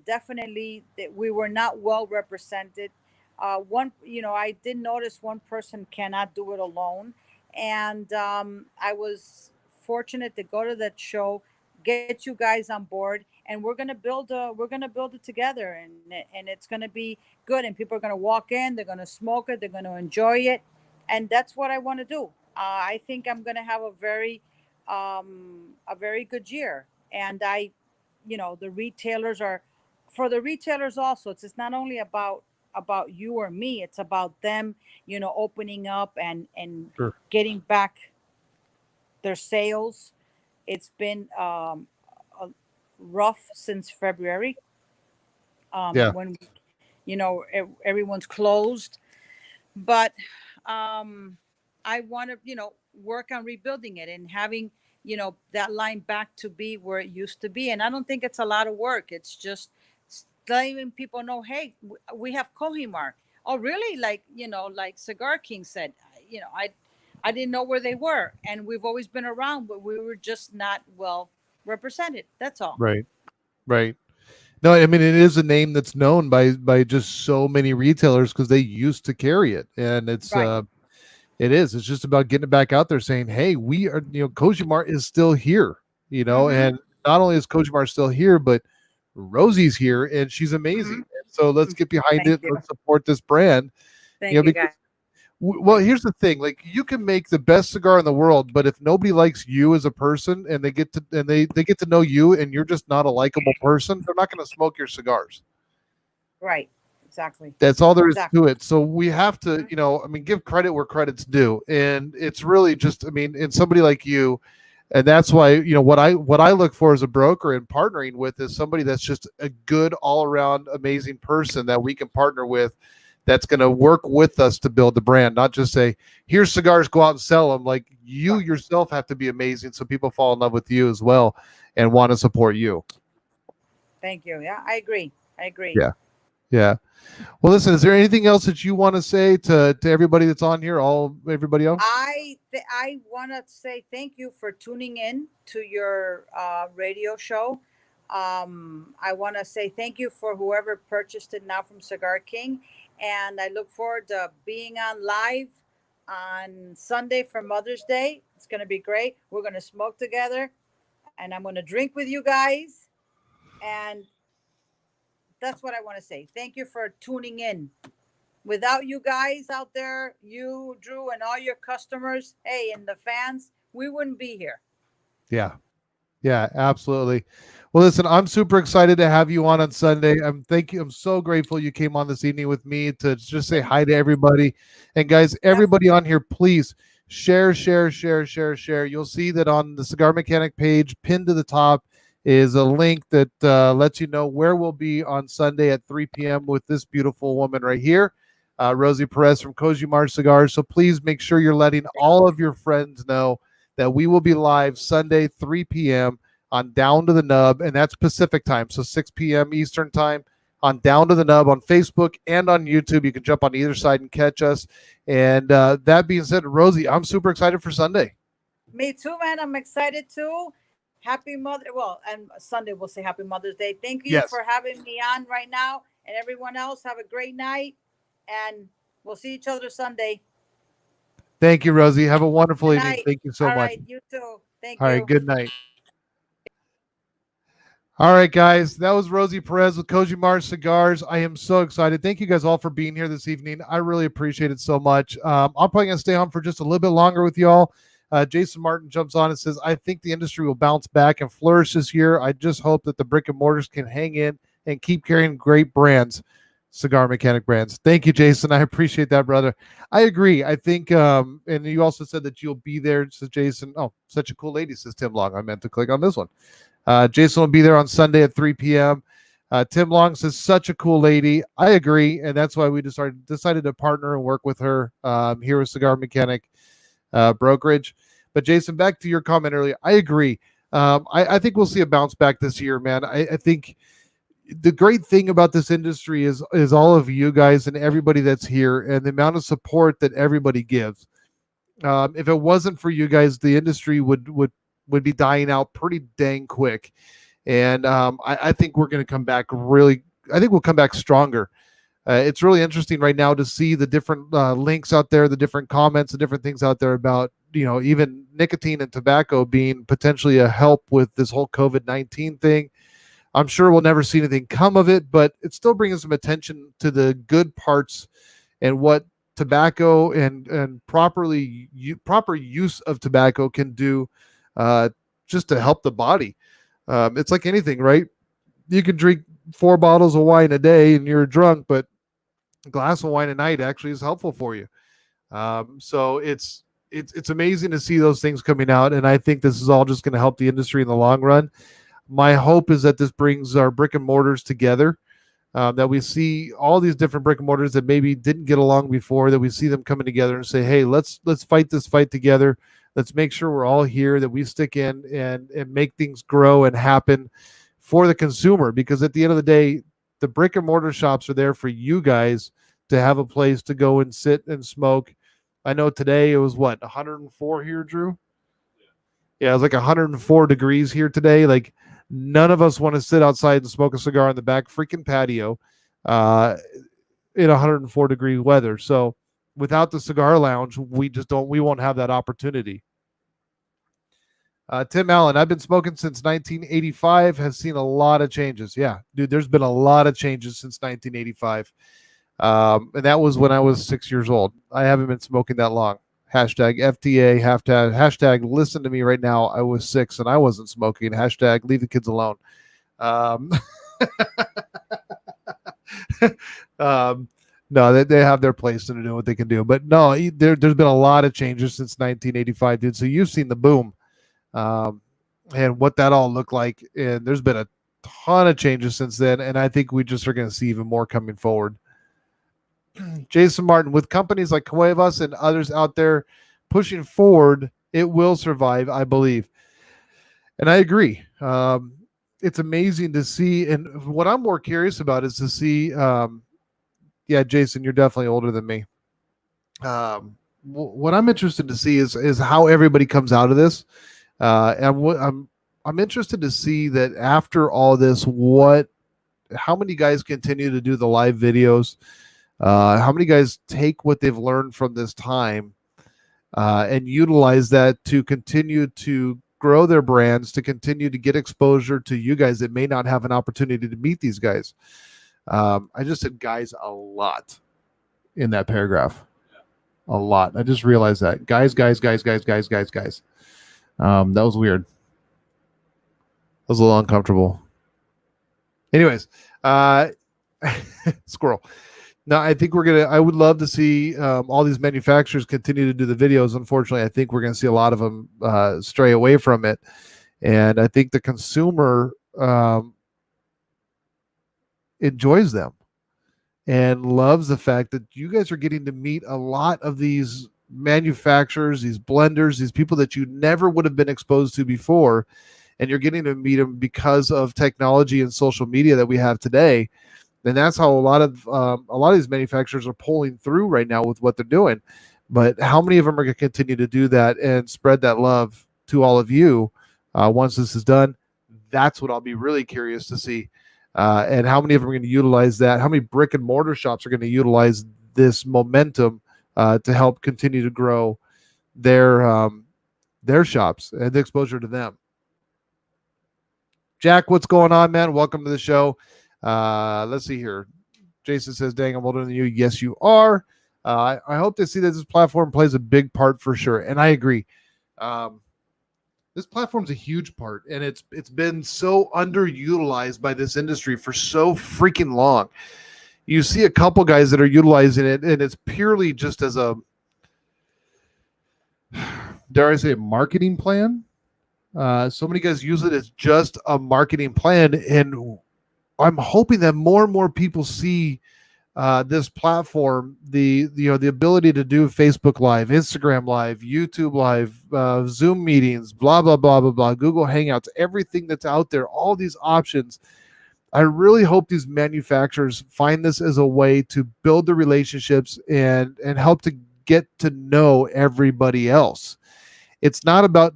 Definitely that we were not well represented. One, I did notice one person cannot do it alone, and I was fortunate to go to that show, get you guys on board, and we're gonna build it together, and it's gonna be good, and people are gonna walk in, they're gonna smoke it, they're gonna enjoy it, and that's what I want to do. I think I'm gonna have a very good year, and the retailers are for the retailers also. It's not only about you or me, it's about them, opening up and Sure. getting back their sales. It's been rough since February, Yeah. when everyone's closed, but I want to work on rebuilding it and having that line back to be where it used to be. And I don't think it's a lot of work. It's just letting people know, hey, we have Cojimar. Oh really? Like like Cigar King said, I didn't know where they were, and we've always been around, but we were just not well represented. That's all. Right. Right. No, I mean it is a name that's known by just so many retailers because they used to carry it, and Right. it is. It's just about getting it back out there, saying, "Hey, we are." Kojimar is still here. Mm-hmm. And not only is Kojimar still here, but Rosie's here, and she's amazing. Mm-hmm. So let's get behind Thank it. you. Let's support this brand. Thank you, Because guys. well, here's the thing: like you can make the best cigar in the world, but if nobody likes you as a person, and they get to know you, and you're just not a likable person, they're not going to smoke your cigars. Right. Exactly. That's all there is Exactly. to it. So we have to, I mean, give credit where credit's due. And it's really just, I mean, in somebody like you, and that's why, what I look for as a broker and partnering with is somebody that's just a good all around amazing person that we can partner with that's going to work with us to build the brand, not just say, here's cigars, go out and sell them. Like you Right. yourself have to be amazing so people fall in love with you as well and want to support you. Thank you. Yeah, I agree. I agree. Yeah. Yeah. Well, listen, is there anything else that you want to say to everybody that's on here, everybody else? I want to say thank you for tuning in to your radio show. I want to say thank you for whoever purchased it now from Cigar King, and I look forward to being on live on Sunday for Mother's Day. It's going to be great. We're going to smoke together, and I'm going to drink with you guys, and that's what I want to say. Thank you for tuning in. Without you guys out there, you, Drew, and all your customers, hey, and the fans, we wouldn't be here. Yeah. Yeah, absolutely. Well, listen, I'm super excited to have you on Sunday. Thank you. I'm so grateful you came on this evening with me to just say Thank hi to everybody. And guys, everybody Definitely. on here, please share, share, share, share, share. You'll see that on the Cigar Mechanic page, pinned to the top, is a link that lets you know where we'll be on Sunday at 3 p.m. with this beautiful woman right here, Rosie Perez from Cojimar Cigars. So please make sure you're letting all of your friends know that we will be live Sunday, 3 p.m. on Down to the Nub, and that's Pacific time, so 6 p.m. Eastern time on Down to the Nub on Facebook and on YouTube. You can jump on either side and catch us. And that being said, Rosie, I'm super excited for Sunday. Me too, man. I'm excited too. Happy Mother. Well, and Sunday we'll say Happy Mother's Day. Thank you Yes. for having me on right now, and everyone else. Have a great night, and we'll see each other Sunday. Thank you, Rosie. Have a wonderful Good evening. night. Thank you so All much. right, you too. Thank All right. you. Good night. All right, guys. That was Rosie Perez with Cojimar Cigars. I am so excited. Thank you guys all for being here this evening. I really appreciate it so much. I'm probably going to stay on for just a little bit longer with y'all. Jason Martin jumps on and says, I think the industry will bounce back and flourish this year. I just hope that the brick and mortars can hang in and keep carrying great brands, cigar mechanic brands. Thank you, Jason. I appreciate that, brother. I agree. I think, and you also said that you'll be there, says Jason. Oh, such a cool lady, says Tim Long. I meant to click on this one. Jason will be there on Sunday at 3 p.m. Tim Long says, such a cool lady. I agree. And that's why we decided to partner and work with her here with Cigar Mechanic Brokerage. But Jason, back to your comment earlier, I agree. I think we'll see a bounce back this year, man. I think the great thing about this industry is all of you guys and everybody that's here and the amount of support that everybody gives. If it wasn't for you guys, the industry would be dying out pretty dang quick. And I think we're going to come back really. I think we'll come back stronger. It's really interesting right now to see the different links out there, the different comments, the different things out there about, even nicotine and tobacco being potentially a help with this whole COVID-19 thing. I'm sure we'll never see anything come of it, but it's still bringing some attention to the good parts and what tobacco and proper use of tobacco can do, just to help the body. It's like anything, right? You can drink 4 bottles of wine a day and you're drunk, but a glass of wine a night actually is helpful for you. So it's amazing to see those things coming out, and I think this is all just going to help the industry in the long run. My hope is that this brings our brick and mortars together. That we see all these different brick and mortars that maybe didn't get along before, that we see them coming together and say, hey, let's fight this fight together. Let's make sure we're all here, that we stick in and make things grow and happen for the consumer. Because at the end of the day, the brick and mortar shops are there for you guys to have a place to go and sit and smoke. I know today it was 104 here, Drew? Yeah, it was like 104 degrees here today. Like, none of us want to sit outside and smoke a cigar in the back freaking patio in 104-degree weather. So without the cigar lounge, we won't have that opportunity. Tim Allen, I've been smoking since 1985, has seen a lot of changes. Yeah, dude, there's been a lot of changes since 1985. And that was when I was 6 years old. I haven't been smoking that long. Hashtag FTA, hashtag listen to me right now. I was 6 and I wasn't smoking. Hashtag leave the kids alone. No, they have their place and do what they can do. But no, there's been a lot of changes since 1985, dude. So you've seen the boom and what that all looked like. And there's been a ton of changes since then. And I think we just are going to see even more coming forward. Jason Martin, with companies like Cuevas and others out there pushing forward, it will survive, I believe. And I agree. It's amazing to see. And what I'm more curious about is to see, yeah, Jason, you're definitely older than me. What I'm interested to see is how everybody comes out of this. And I'm interested to see that after all this, how many guys continue to do the live videos, how many guys take what they've learned from this time and utilize that to continue to grow their brands, to continue to get exposure to you guys that may not have an opportunity to meet these guys. I just said guys a lot in that paragraph. A lot. I just realized that. Guys. That was weird. That was a little uncomfortable. Anyways, squirrel. No, I think I would love to see all these manufacturers continue to do the videos. Unfortunately, I think we're going to see a lot of them stray away from it. And I think the consumer enjoys them and loves the fact that you guys are getting to meet a lot of these manufacturers, these blenders, these people that you never would have been exposed to before. And you're getting to meet them because of technology and social media that we have today. And that's how a lot of these manufacturers are pulling through right now with what they're doing. But how many of them are going to continue to do that and spread that love to all of you once this is done? That's what I'll be really curious to see. And how many of them are going to utilize that? How many brick and mortar shops are going to utilize this momentum to help continue to grow their shops and the exposure to them? Jack, what's going on, man? Welcome to the show. Let's see here. Jason says, dang, I'm older than you. Yes, you are. I hope to see that this platform plays a big part for sure. And I agree. This platform's a huge part, and it's been so underutilized by this industry for so freaking long. You see a couple guys that are utilizing it, and it's purely just as a, dare I say, a marketing plan. So many guys use it as just a marketing plan, and I'm hoping that more and more people see this platform, the ability to do Facebook Live, Instagram Live, YouTube Live, Zoom meetings, blah, blah, blah, blah, blah, Google Hangouts, everything that's out there, all these options. I really hope these manufacturers find this as a way to build the relationships and help to get to know everybody else. It's not about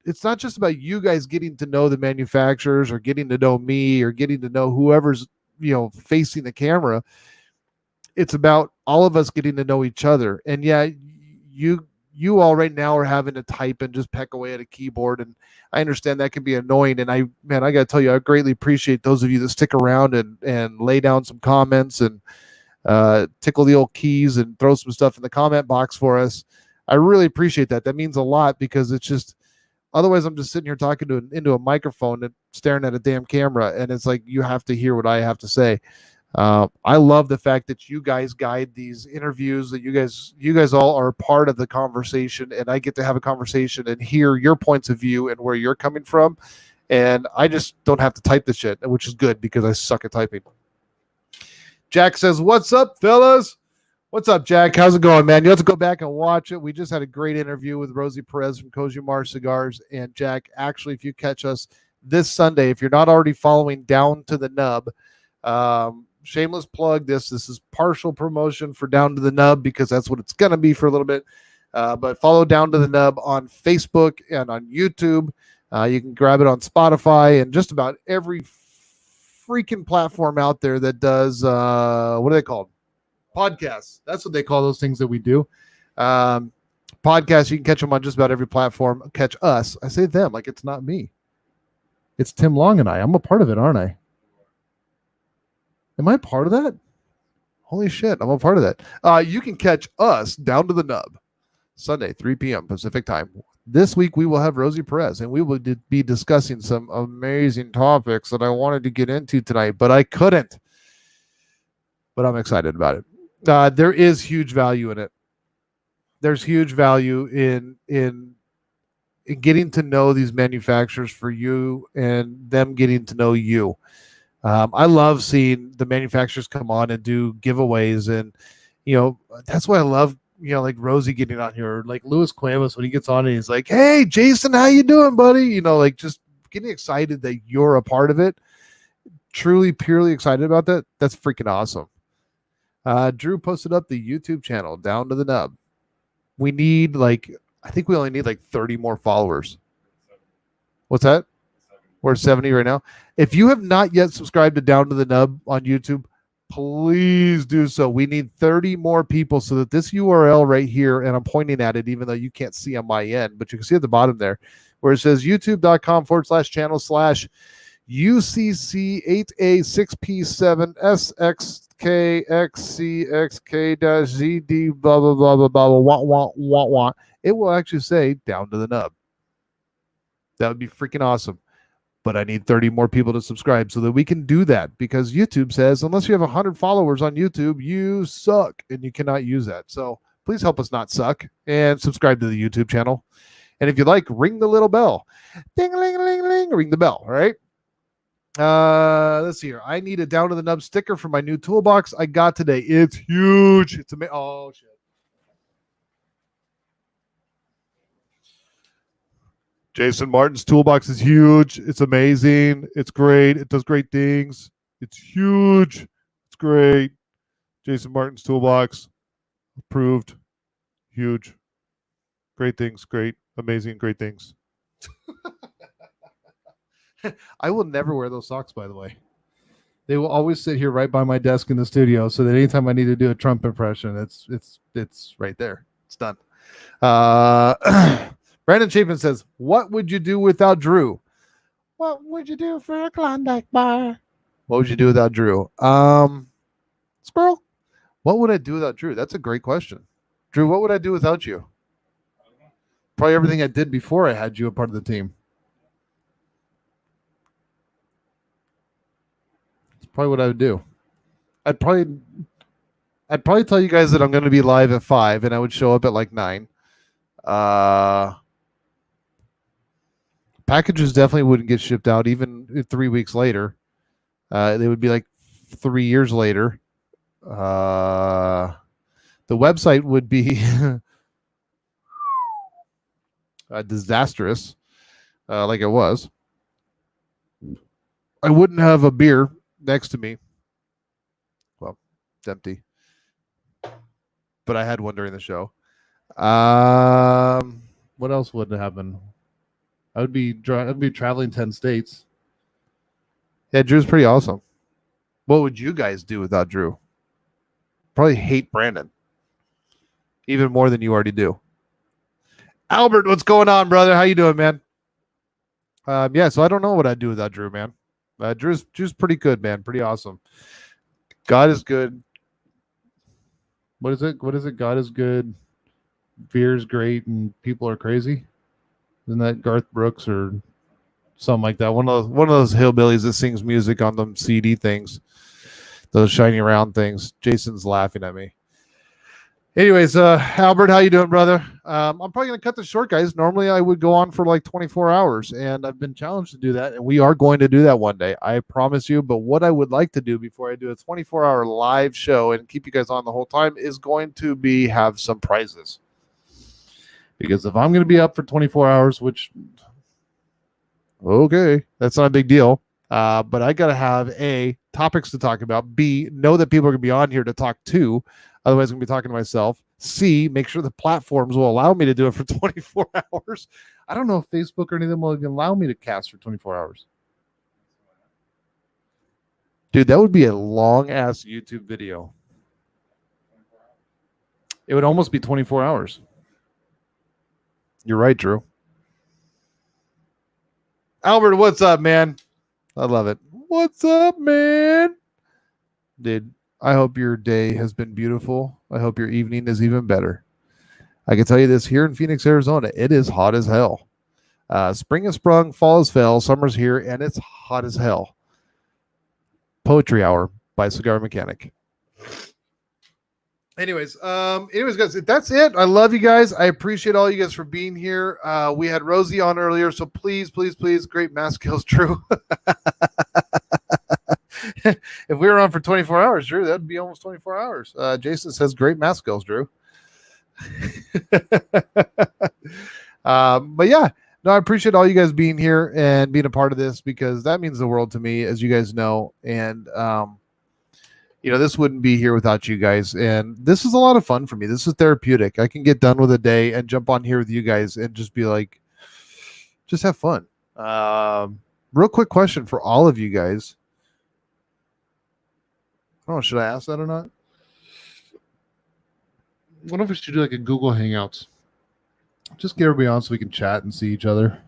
it's not just about you guys getting to know the manufacturers or getting to know me or getting to know whoever's, facing the camera. It's about all of us getting to know each other. And yeah, you all right now are having to type and just peck away at a keyboard, and I understand that can be annoying. And I gotta tell you, I greatly appreciate those of you that stick around and lay down some comments and tickle the old keys and throw some stuff in the comment box for us. I really appreciate that. That means a lot, because it's just, otherwise I'm just sitting here talking into a microphone and staring at a damn camera, and it's like you have to hear what I have to say. I love the fact that you guys guide these interviews, that you guys all are part of the conversation, and I get to have a conversation and hear your points of view and where you're coming from. And I just don't have to type the shit, which is good because I suck at typing. Jack says, "What's up, fellas?" What's up, Jack? How's it going, man? You have to go back and watch it. We just had a great interview with Rosie Perez from Cojimar Cigars. And Jack, actually, if you catch us this Sunday, if you're not already following Down to the Nub, shameless plug, this is partial promotion for Down to the Nub, because that's what it's going to be for a little bit. But follow Down to the Nub on Facebook and on YouTube. You can grab it on Spotify and just about every freaking platform out there that does, what are they called? Podcasts. That's what they call those things that we do. Podcasts, you can catch them on just about every platform. Catch us. I say them like it's not me. It's Tim Long and I. I'm a part of it, aren't I? Am I part of that? Holy shit, I'm a part of that. You can catch us Down to the Nub Sunday, 3 p.m. Pacific time. This week we will have Rosie Perez, and we will be discussing some amazing topics that I wanted to get into tonight, but I couldn't. But I'm excited about it. There is huge value in it. There's huge value in getting to know these manufacturers for you and them getting to know you. I love seeing the manufacturers come on and do giveaways, and that's why I love like Rosie getting on here, like Louis Cuevas when he gets on and he's like, "Hey, Jason, how you doing, buddy?" Like just getting excited that you're a part of it. Truly, purely excited about that. That's freaking awesome. Drew posted up the YouTube channel, Down to the Nub. We need I think we only need 30 more followers. What's that? We're 70 right now. If you have not yet subscribed to Down to the Nub on YouTube, please do so. We need 30 more people so that this URL right here, and I'm pointing at it even though you can't see on my end, but you can see at the bottom there where it says youtube.com/channel/UCC8A6P7SXKXCXK-ZD blah blah blah blah blah wah wah wah wah. It will actually say Down to the Nub. That would be freaking awesome. But I need 30 more people to subscribe so that we can do that, because YouTube says unless you have 100 followers on YouTube, you suck and you cannot use that. So please help us not suck and subscribe to the YouTube channel. And if you like, ring the little bell. Ding, ling, ling, ling, ring the bell. All right. Let's see here. I need a Down to the Nub sticker for my new toolbox I got today. It's huge. It's amazing. Oh, shit. Jason Martin's toolbox is huge. It's amazing. It's great. It does great things. It's huge. It's great. Jason Martin's toolbox. Approved. Huge. Great things. Great. Amazing. Great things. I will never wear those socks, by the way. They will always sit here right by my desk in the studio, so that anytime I need to do a Trump impression, it's right there. It's done. Brandon Chapin says, "What would you do without Drew?" What would you do for a Klondike bar? What would you do without Drew? Squirrel. What would I do without Drew? That's a great question. Drew, what would I do without you? Probably everything I did before I had you a part of the team. That's probably what I would do. I'd probably tell you guys that I'm going to be live at 5, and I would show up at 9. Packages definitely wouldn't get shipped out even 3 weeks later. They would be 3 years later. The website would be disastrous, like it was. I wouldn't have a beer next to me. Well, it's empty. But I had one during the show. What else would happen? I'd be traveling 10 states. Yeah, Drew's pretty awesome. What would you guys do without Drew? Probably hate Brandon even more than you already do. Albert, what's going on, brother? How you doing, man? Yeah, so I don't know what I'd do without Drew, man. Drew's pretty good, man. Pretty awesome. God is good. What is it? What is it? God is good. Beer's great, and people are crazy. Isn't that Garth Brooks or something like that? One of those hillbillies that sings music on them CD things, those shiny round things. Jason's laughing at me. Anyways, Albert, how you doing, brother? I'm probably going to cut this short, guys. Normally, I would go on for like 24 hours, and I've been challenged to do that, and we are going to do that one day. I promise you. But what I would like to do before I do a 24-hour live show and keep you guys on the whole time is going to be have some prizes. Because if I'm going to be up for 24 hours, which, okay, that's not a big deal. But I got to have A, topics to talk about. B, know that people are going to be on here to talk to. Otherwise, I'm going to be talking to myself. C, make sure the platforms will allow me to do it for 24 hours. I don't know if Facebook or any of them will even allow me to cast for 24 hours. Dude, that would be a long-ass YouTube video. It would almost be 24 hours. You're right, Drew. Albert, what's up, man? I love it. What's up, man? Dude, I hope your day has been beautiful. I hope your evening is even better. I can tell you this, here in Phoenix, Arizona, it is hot as hell. Spring has sprung, fall has fell, summer's here, and it's hot as hell. Poetry Hour by Cigar Mechanic. Anyways, guys, that's it. I love you guys. I appreciate all you guys for being here. We had Rosie on earlier, so please, great mask skills, Drew. If we were on for 24 hours, Drew, that'd be almost 24 hours. Jason says great mask skills, Drew. But yeah, no, I appreciate all you guys being here and being a part of this because that means the world to me, as you guys know. And, this wouldn't be here without you guys. And this is a lot of fun for me. This is therapeutic. I can get done with a day and jump on here with you guys and just be like, just have fun. Real quick question for all of you guys. I don't know, should I ask that or not? What if we should do like a Google Hangouts? Just get everybody on so we can chat and see each other.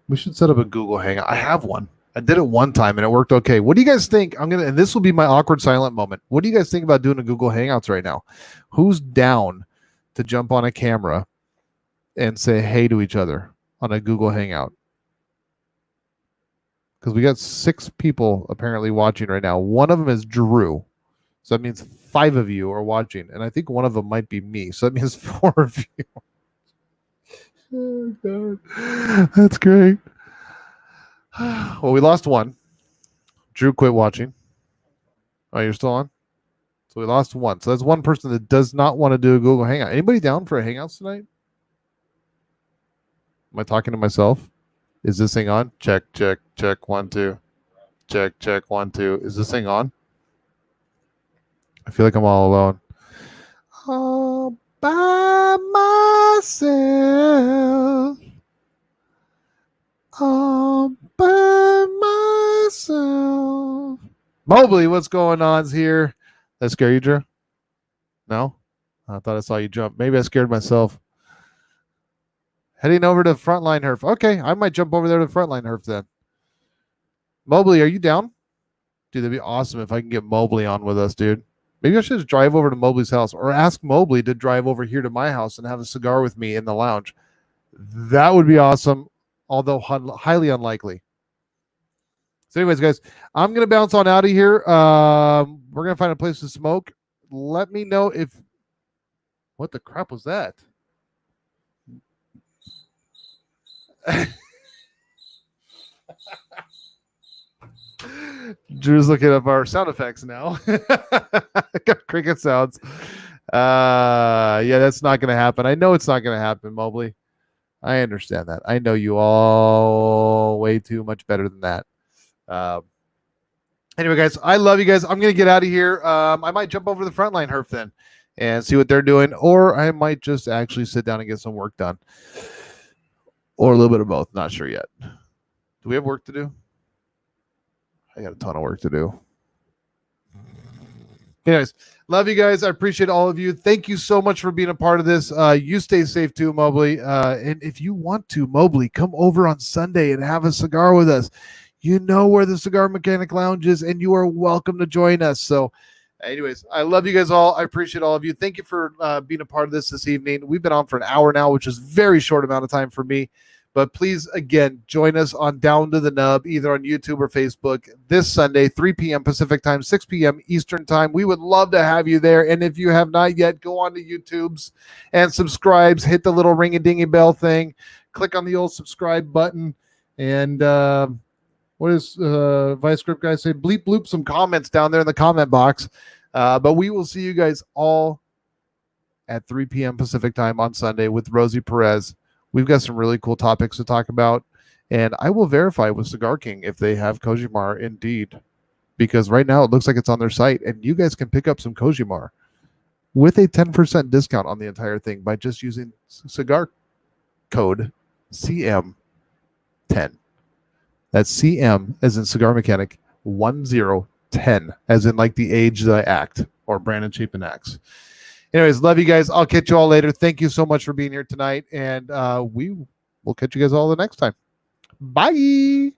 We should set up a Google Hangout. I have one. I did it one time and it worked okay. What do you guys think? And this will be my awkward silent moment. What do you guys think about doing a Google Hangouts right now? Who's down to jump on a camera and say hey to each other on a Google Hangout? Because we got 6 people apparently watching right now. One of them is Drew. So that means 5 of you are watching. And I think one of them might be me. So that means 4 of you. Oh, God. That's great. Well, we lost one. Drew quit watching. Oh, you're still on? So we lost one. So that's one person that does not want to do a Google Hangout. Anybody down for a Hangouts tonight? Am I talking to myself? Is this thing on? Check, 1, 2. Check, 1, 2. Is this thing on? I feel like I'm all alone. All by myself. All by myself. Mobley, what's going on here? That scare you, Drew? No? I thought I saw you jump. Maybe I scared myself. Heading over to Frontline Herf. Okay, I might jump over there to Frontline Herf then. Mobley, are you down? Dude, that'd be awesome if I can get Mobley on with us, dude. Maybe I should just drive over to Mobley's house or ask Mobley to drive over here to my house and have a cigar with me in the lounge. That would be awesome, although highly unlikely. So anyways, guys, I'm going to bounce on out of here. We're going to find a place to smoke. Let me know if... What the crap was that? Drew's looking up our sound effects now. Got cricket sounds. Yeah, that's not going to happen. I know it's not going to happen, Mobley. I understand that. I know you all way too much better than that. Anyway, guys, I love you guys. I'm going to get out of here. I might jump over to the Frontline Herf then and see what they're doing, or I might just actually sit down and get some work done. or a little bit of both. Not sure yet. Do we have work to do? I got a ton of work to do. Anyways, love you guys. I appreciate all of you. Thank you so much for being a part of this. You stay safe too, Mobley. And if you want to, Mobley, come over on Sunday and have a cigar with us. You know where the Cigar Mechanic Lounge is, and you are welcome to join us. So, anyways, I love you guys all. I appreciate all of you. Thank you for being a part of this evening. We've been on for an hour now, which is a very short amount of time for me. But please, again, join us on Down to the Nub, either on YouTube or Facebook, this Sunday, 3 p.m. Pacific time, 6 p.m. Eastern time. We would love to have you there. And if you have not yet, go on to YouTube's and subscribe. Hit the little ring-a-dingy bell thing. Click on the old subscribe button. And what does Vice Script guy say? Bleep bloop some comments down there in the comment box. But we will see you guys all at 3 p.m. Pacific time on Sunday with Rosie Perez. We've got some really cool topics to talk about, and I will verify with Cigar King if they have Cojimar indeed, because right now it looks like it's on their site, and you guys can pick up some Cojimar with a 10% discount on the entire thing by just using cigar code CM10. That's CM as in Cigar Mechanic 1010 as in like the age that I act or Brandon Chapin acts. Anyways, love you guys. I'll catch you all later. Thank you so much for being here tonight. And we will catch you guys all the next time. Bye.